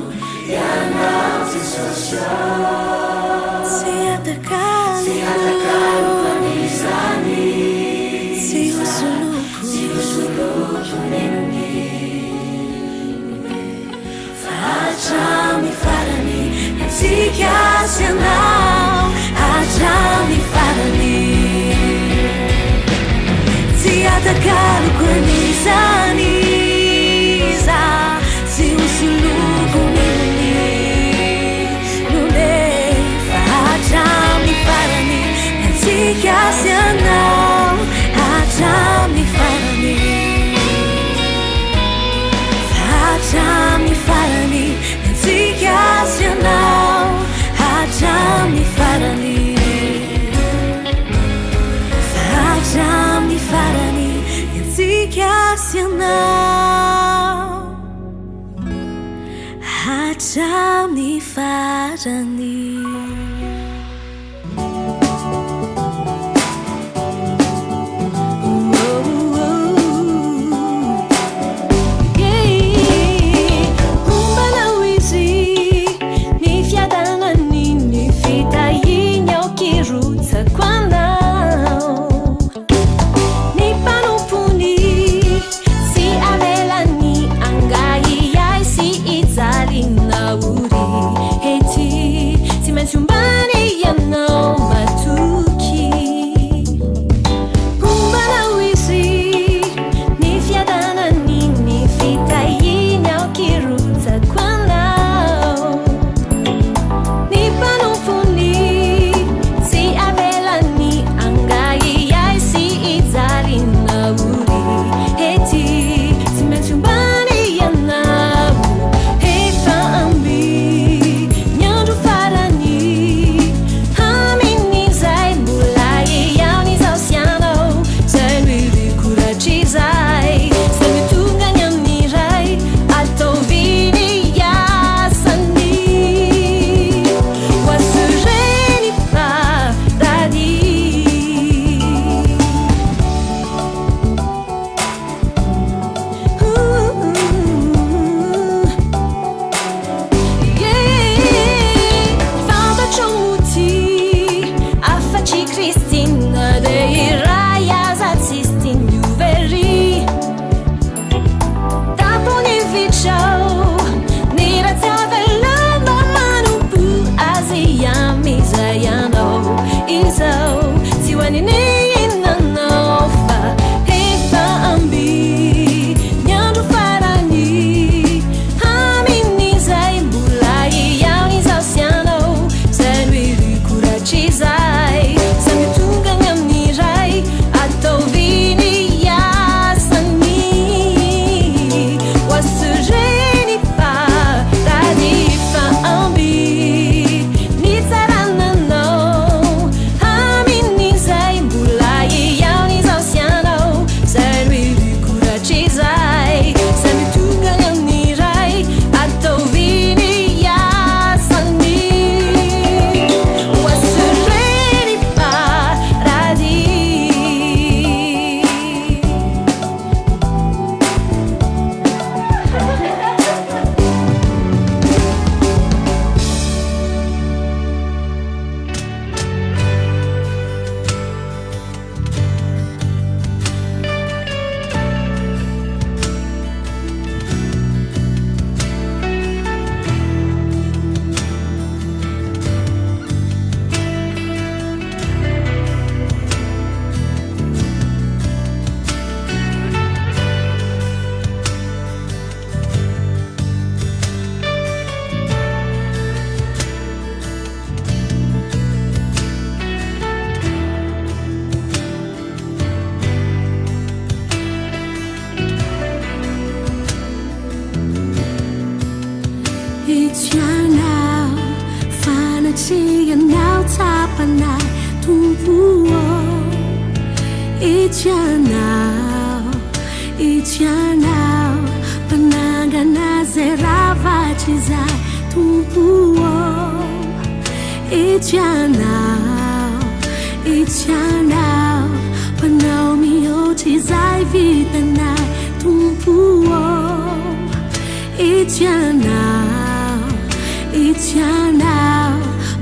ianao tsy sosio tsy atakalo fanizany tsy hosoloko nenony fa hatramin'ny farany etsika sy anao hatramin'ny farany tsy atakaloko an'izany iza tsy hosoloko nenony etsika sy anao hatramin'ny farany hatramin'ny farany etsika sy anao hatramin'ny farany hatramin'ny farany etsika sy anao hatramin'ny farany Eti zay samy tonga amin'ny ray ataoviny asany hoasireny fa rady fa amby ny tsarananao amin'izay mbola iaony zao sianao zay hoe koratry zay samy tonga amin'ny ray ataoviny asany hoasireny fa rady Itianao fanatrianao tapanay tompo Itianao panangana zay ravatry zay tompo Itianao panao mihoatry zay vitanay tompo Itianao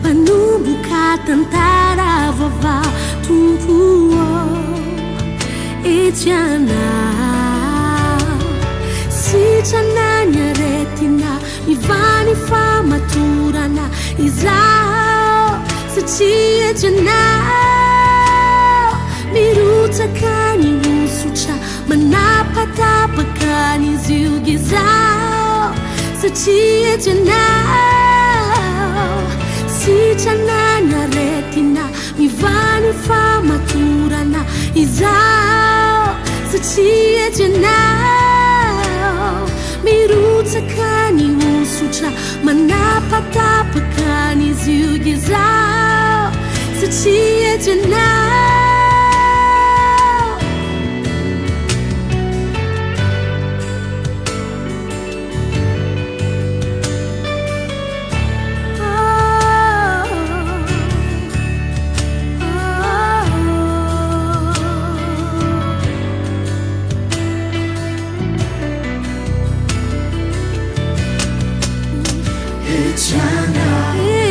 panomboka tantara vaovao tompo Itianao sitranany aretina mivany famatorana izao satria itianao mirotsaka ny osotra manapatapaka ny ziogy izao satria itianao sitranany aretina mivany famatorana izao satria itianao mirotsaka ny osotra manapatapaka ny ziogy izao satria itianao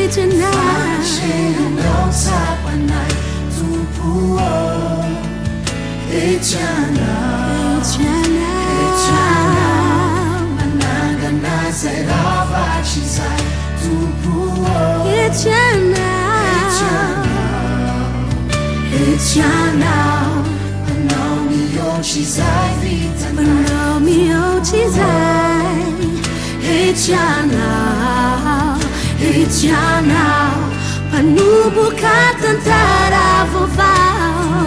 Itianao sapanay tompo Itianao manangana zay ravatry zay tompo Itianao panao mihoatry zay vitanay Itianao panomboka tantara vaovao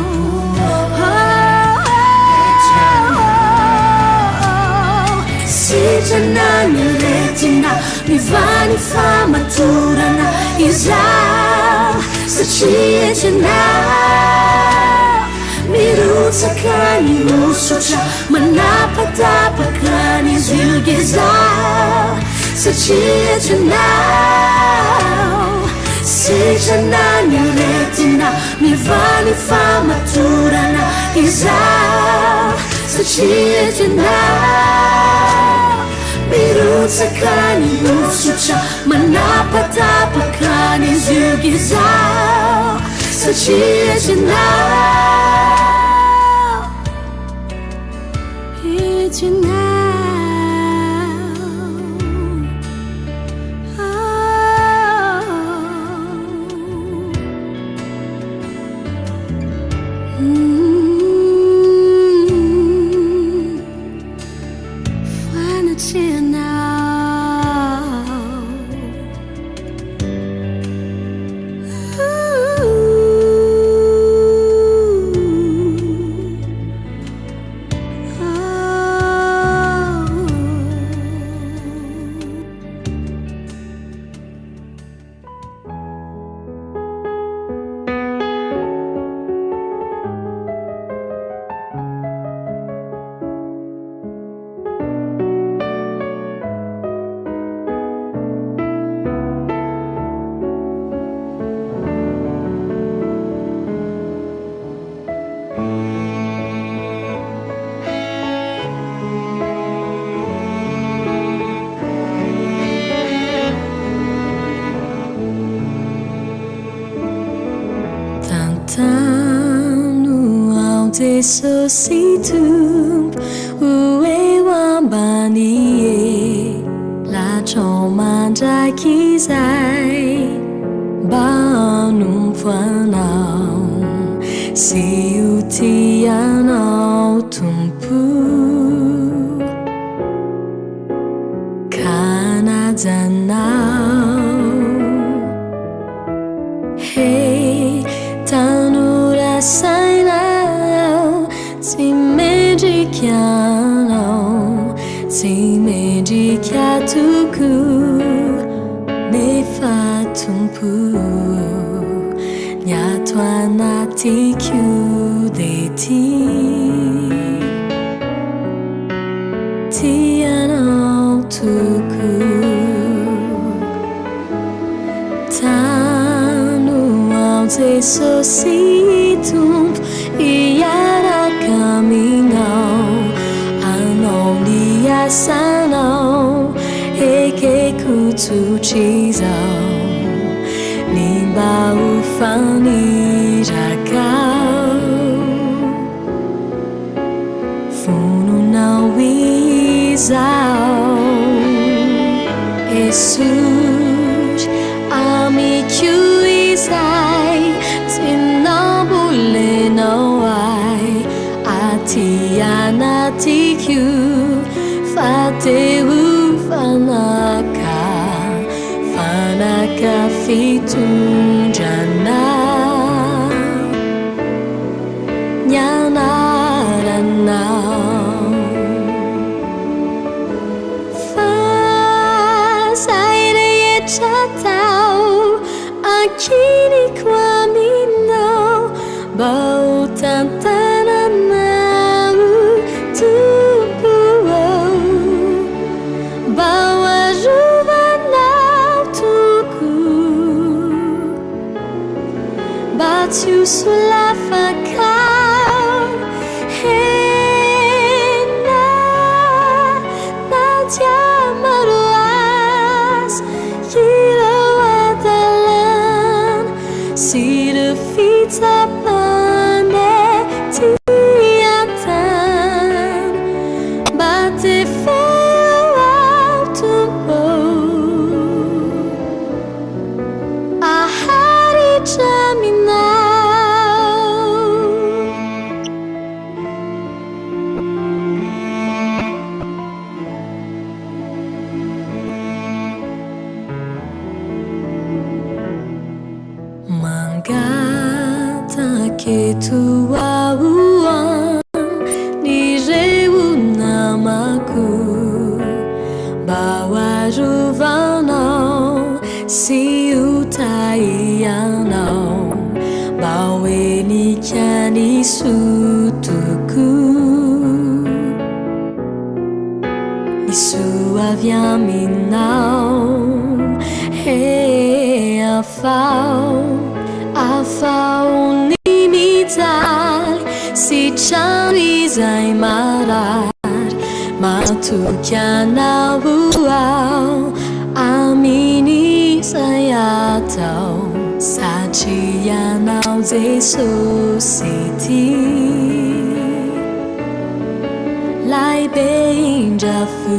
sitranany aretina mivany famatorana izao satria itianao mirotsaka ny osotra manapatapaka ny ziogy izao satria itianao sitranany aretina mivany famatorana izao satria itianao mirotsaka ny osotra manapatapaka ny ziogy izao satria itianao Fanatianao sositum uwe wambani la chomanda kizai banum fanau si utianau tumpu kanadzanau hey tanura sainau si medikianau si medikiatuku nefatumpu nyatwanatiku deti tianau tuku tanu au sositum iara caminhau anau niasanau eke kutu chisau nimba ufani rakau funu nau wizau Jesus amicu izai tinabule nawai atianatiku fateu fanaka fitunjana nyanarannau fasaire yechatau akini kwaminau bau tantananau tubuau bau ajuvanau tuku batu sulafakau hena nadia maruas kilawadalan sida fita pane tiatan bate feu autumbo ahari jaminau mangata ketuauan nireu namaku bawa ruvanau si utaianau bawe nikyani sutuku isu aviaminau hey afau limitar si chanizai marar matukianauau amini sayatau sachianau zesositi lai benjafu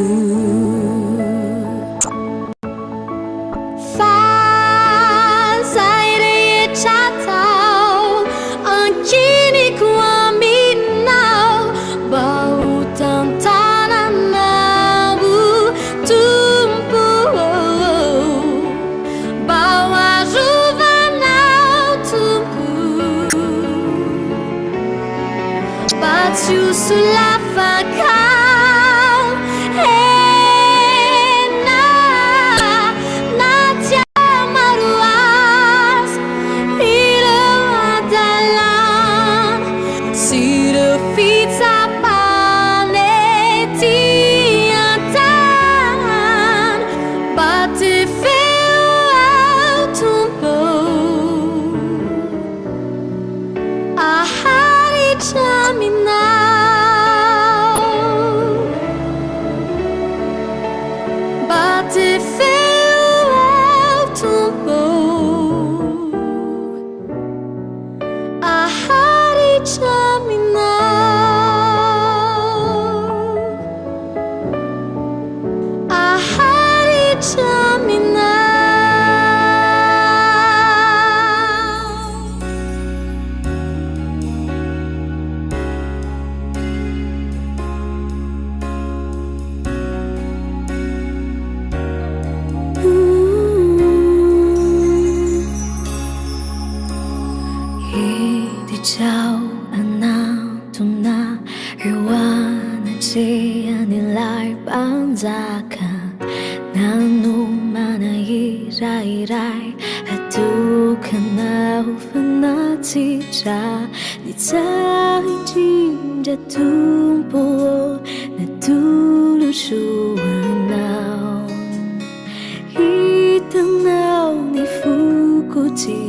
sulafakau hena nadia maruas ilawadalan sida fita pane tiatan bate feu autumbo ahari jaminau Ikaw anatuna Riwana siya nilay panzaka Nanu manairai Hatu kana ufanatija Nitsahin jatumpo Natulusuanaw Itanaw ni Fukutianaw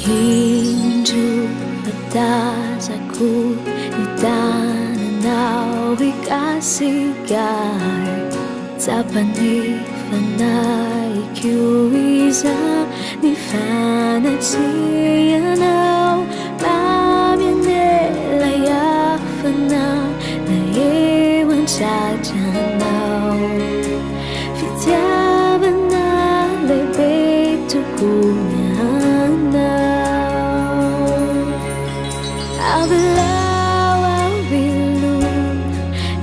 Hinju patasaku Nitananaw ikasigar Tapani fanay kiwiza Ni fanatiyanaw Mamianelaya fana Naiwan sajanaw Fitiabana lebetukunanaw Abilaw abilun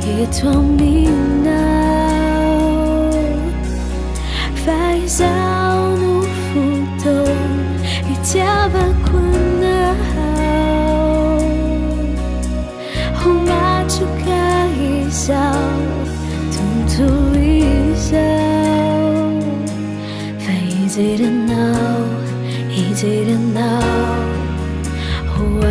Ituaminaw Faizaw no futol Itiabakwanao Humatukahizaw Tuntuizaw Faiziranaw Iziranaw Wow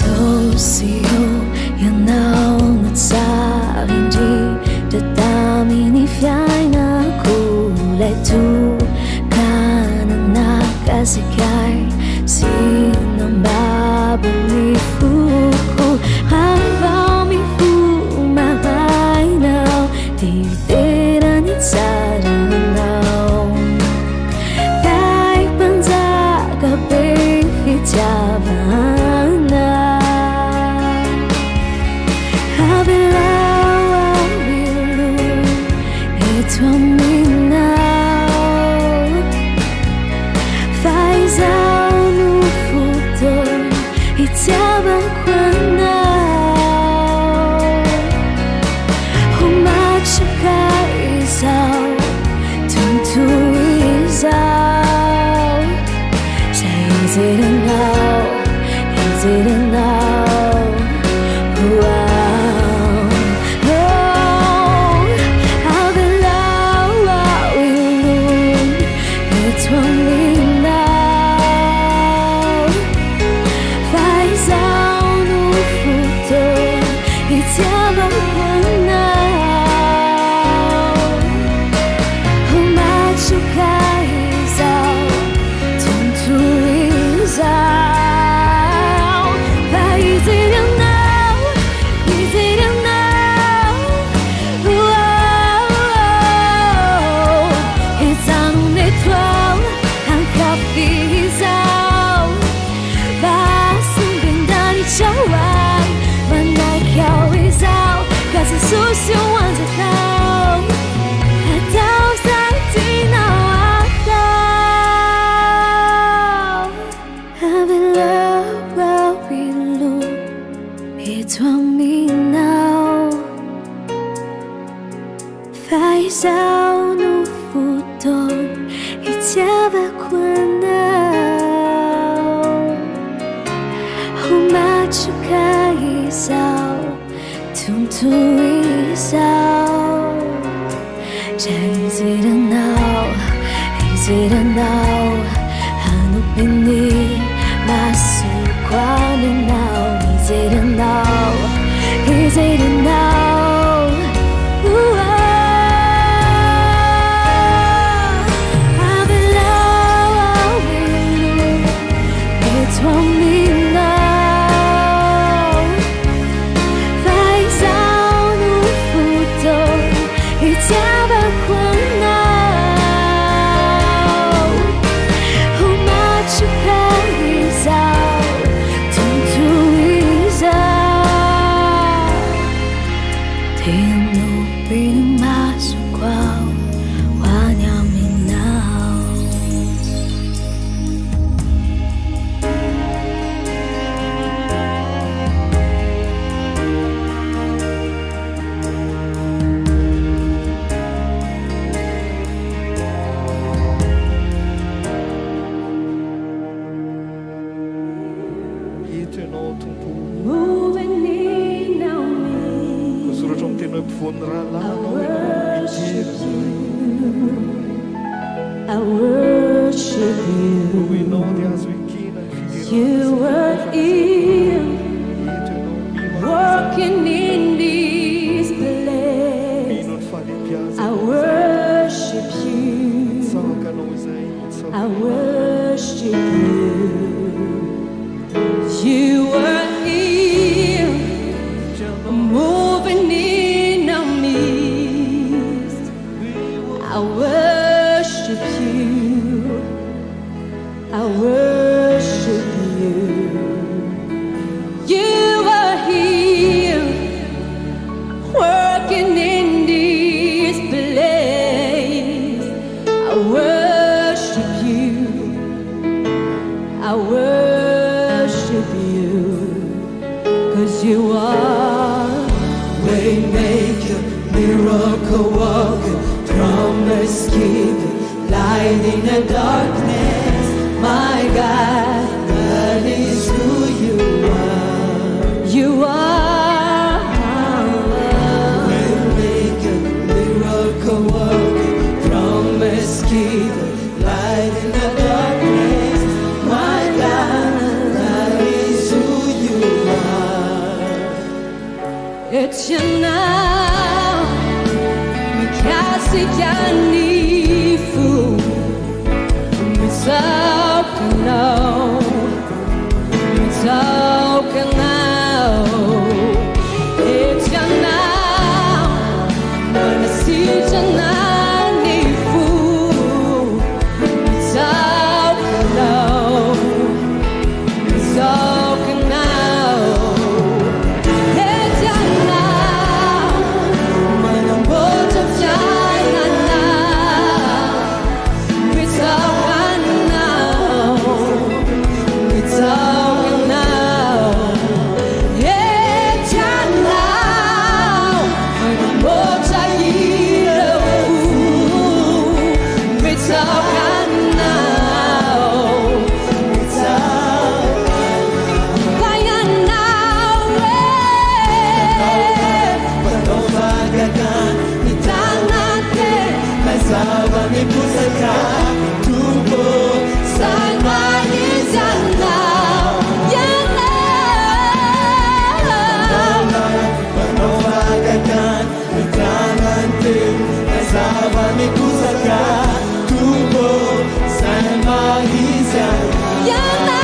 Sosio yanaw natsarinji Datami ni fiyay na kulay tu Kana nakasikay Sinong babali fuku Hava mi fumahay now Titira ni tsaranaw Kay panzaga befityaban Faizaw no futol Itiabakwanao Humatukahizaw Tuntuizaw Sayiziranaw Iziranaw Wow Abilaw awilun Ituaminaw Faizaw no futol Itiabakwanao Humatukahizaw Tuntuizaw Faiziranaw Iziranaw Wow Itanunetwaw Ang kapihizaw Basumbindani chaway Manay kawizaw Kasi susyuan sa tao Ataw sa itinawataw Abilaw awilun Ituaminaw Faizaw no futol Itiabakwanao Humatukahizaw Tuntuizaw Sayiziranaw Iziranaw Hanupin ni Masukwaninaw Iziranaw Iziranaw Abilaw awilun Ituaminaw Faizaw no futol Itiabakwanao Humatukahizaw Tuntuizaw pinipasok ko wanyaminaw Hitunao tompony Moving in on me soratra mitena hoe mpivoany rahalanao I worship you. hoinao dia azo ekena ny You were here, hitunao working in this place. mino ny fahalembiaza I worship you. sakanao izay I worship you. You were here, moving in our midst. I worship you. I worship you. You were here, working in this place. I worship you. I worship you. 'Cause you are Waymaker, miracle worker, promise keeper, light in the darkness. My God, that is who you are. You are Waymaker, miracle worker, promise keeper, light in the darkness. My God, that is who you are. It's you now, Mikasianifu, Mitaukanao, Mitaukanao. It's you now, Manasijananifu, Mitaukanao, Mitaukanao. It's you now, Manambotajanana, Mitaukanao, Mitaukanao. It's you now, Manambotayilafu, Mitaukanao, Kaya nawe Panofagakan Itanate Masawa mipusaka Tubo Sama izana Yana Panofagakan Itanate Masawa mipusaka Tubo Sama izana Yana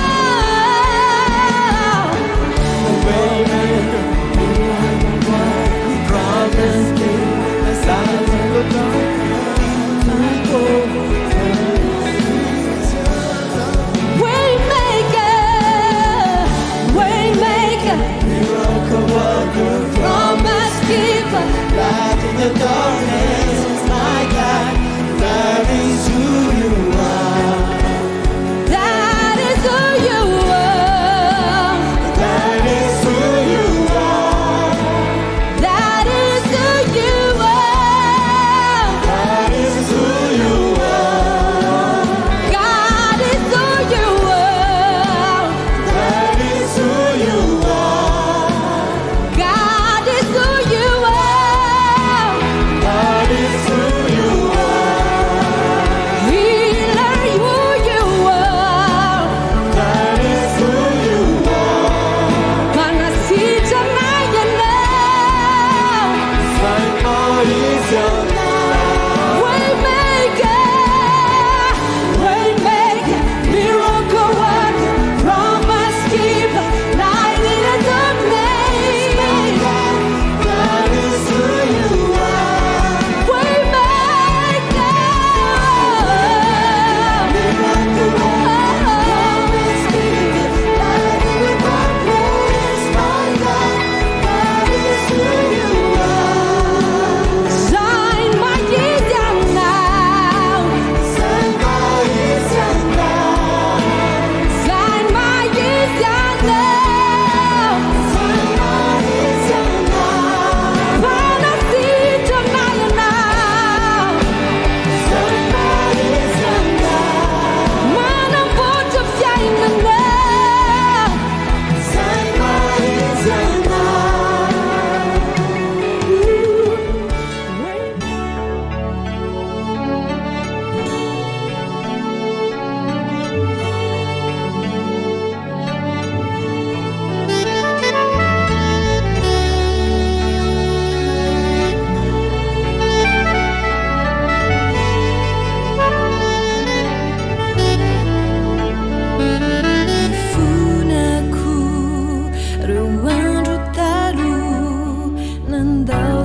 Waymaker, promise keeper, light in the darkness. My God, that is who you are. That is who you are. That is who you are. That is who you are. That is who you are. God is who you are. That is who you are. God is who you are.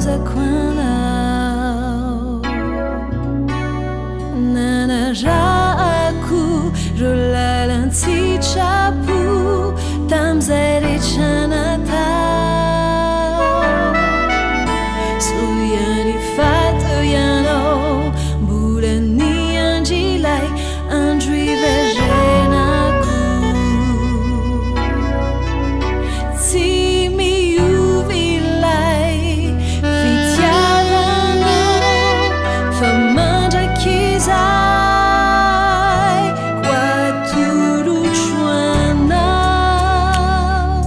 za kwanao nanaraku rolalantsy trapo tam'zay rehetrana tao soiany fato ianao mbola ny andrilay andro iverenako tsy miovy ilay fitiavanao fa mandraky izay koatolotro anao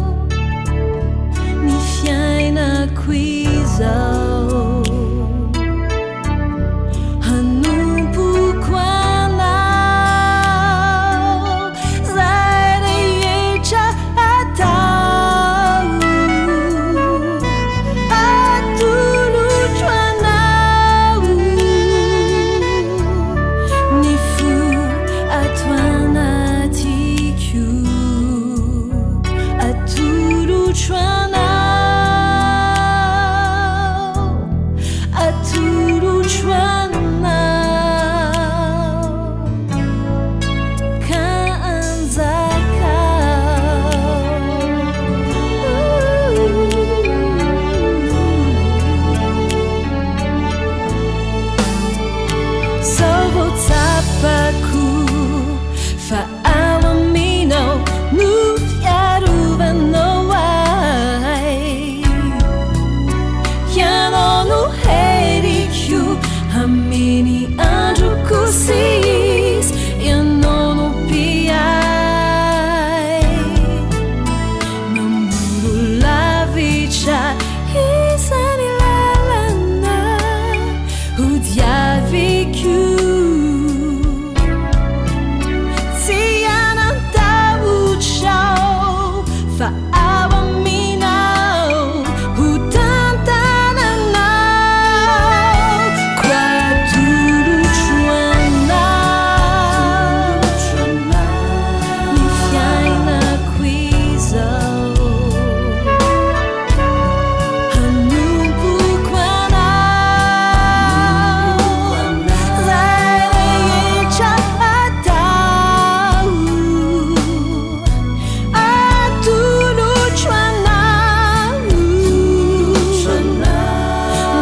ny fiainako izao hanompoko anao zay rehetra atao atolotro anao ny fo ato anatiko atolotro anao atolotro anao kanjakao zao vao tsapako fa ao aminao no fiarovanao ay ianao no heriko amin'ny androko sis ianao no mpiay mamoro lavitra izany lalana ho diaviko tsy anantahotrao fa ao aminao ho tantananao koatolotro anao ny fiainako izao hanompoko anao zay rehetra atao atolotro anao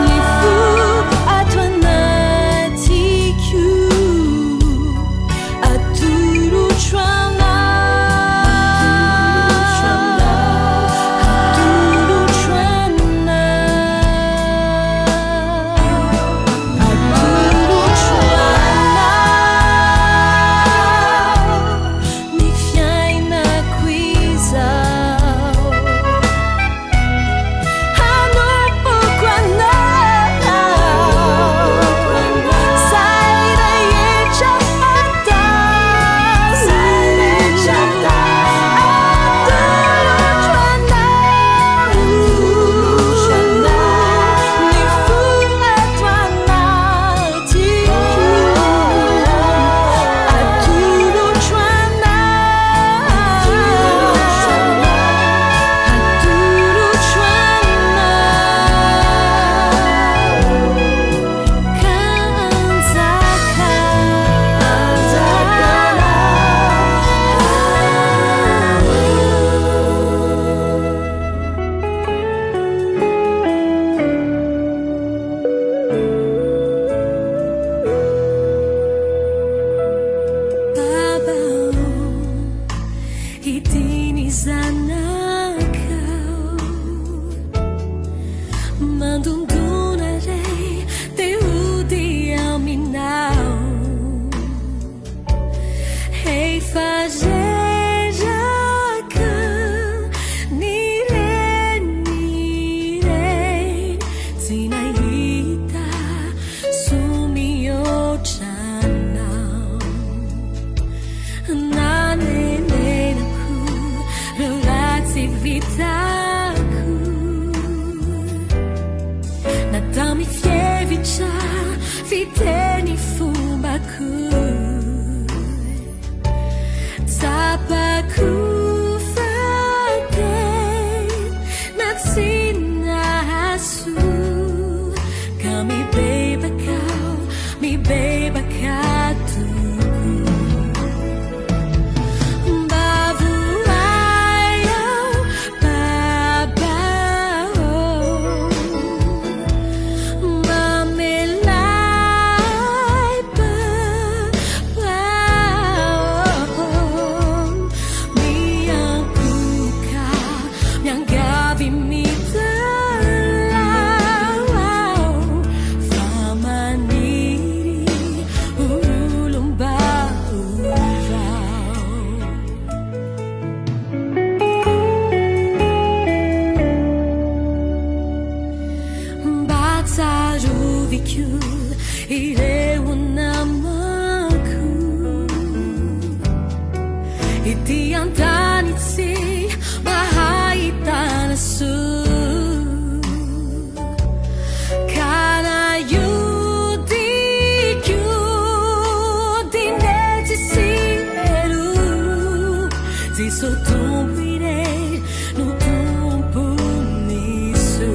ny fo ato anatiko atolotro anao atolotro anao ny fiainako izao hanompoko anao zay rehetra atao atolotro anao ny fo ato anatiko atolotro Baba, itiny zanakao mandondona ray teody aminao efa zeraka ny renireny tsy nahita somihoatranao nanenenako ratsy vitako natao mifievitra fiteny fombako tsapako fate na tsy nahaso vikiu ireu namaku iti antanitsi mahaitanasu kana yudiku dinetisiru tisotumbire no tumpu nisu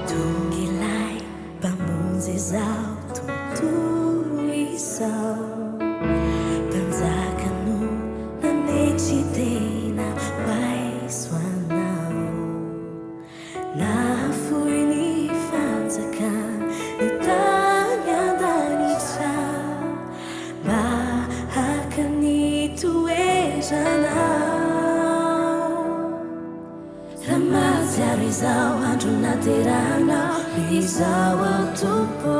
Tungilai bangun zizau tutu isau Banzakanu na nexitena waiswanau Na fui ni fanzakan ni tanya danitsa Bahakani tuejanau Ramazia rizau andro naterana Rizau autopo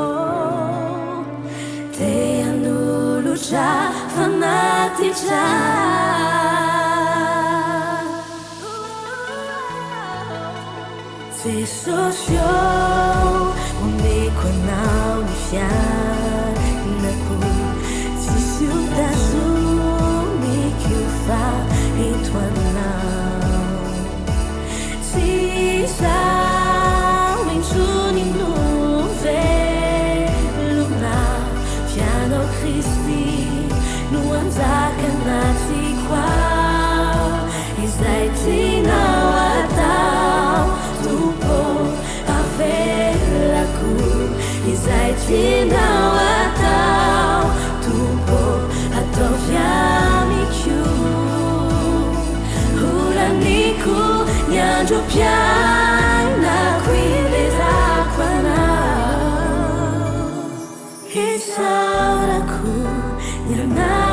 Te anulu cha fanati cha Te socio Umeko nau ni fianaku Ti siudazu mi kiufa ituanau Sisa Minciuni nuve Luna Piano Cristi Nuanzaka nati qua Izai tina watau Tupo avelaku Izai tina watau Tupo atofiamiku Hulaniku Nyanjo piana quileza quana Isauraku Yana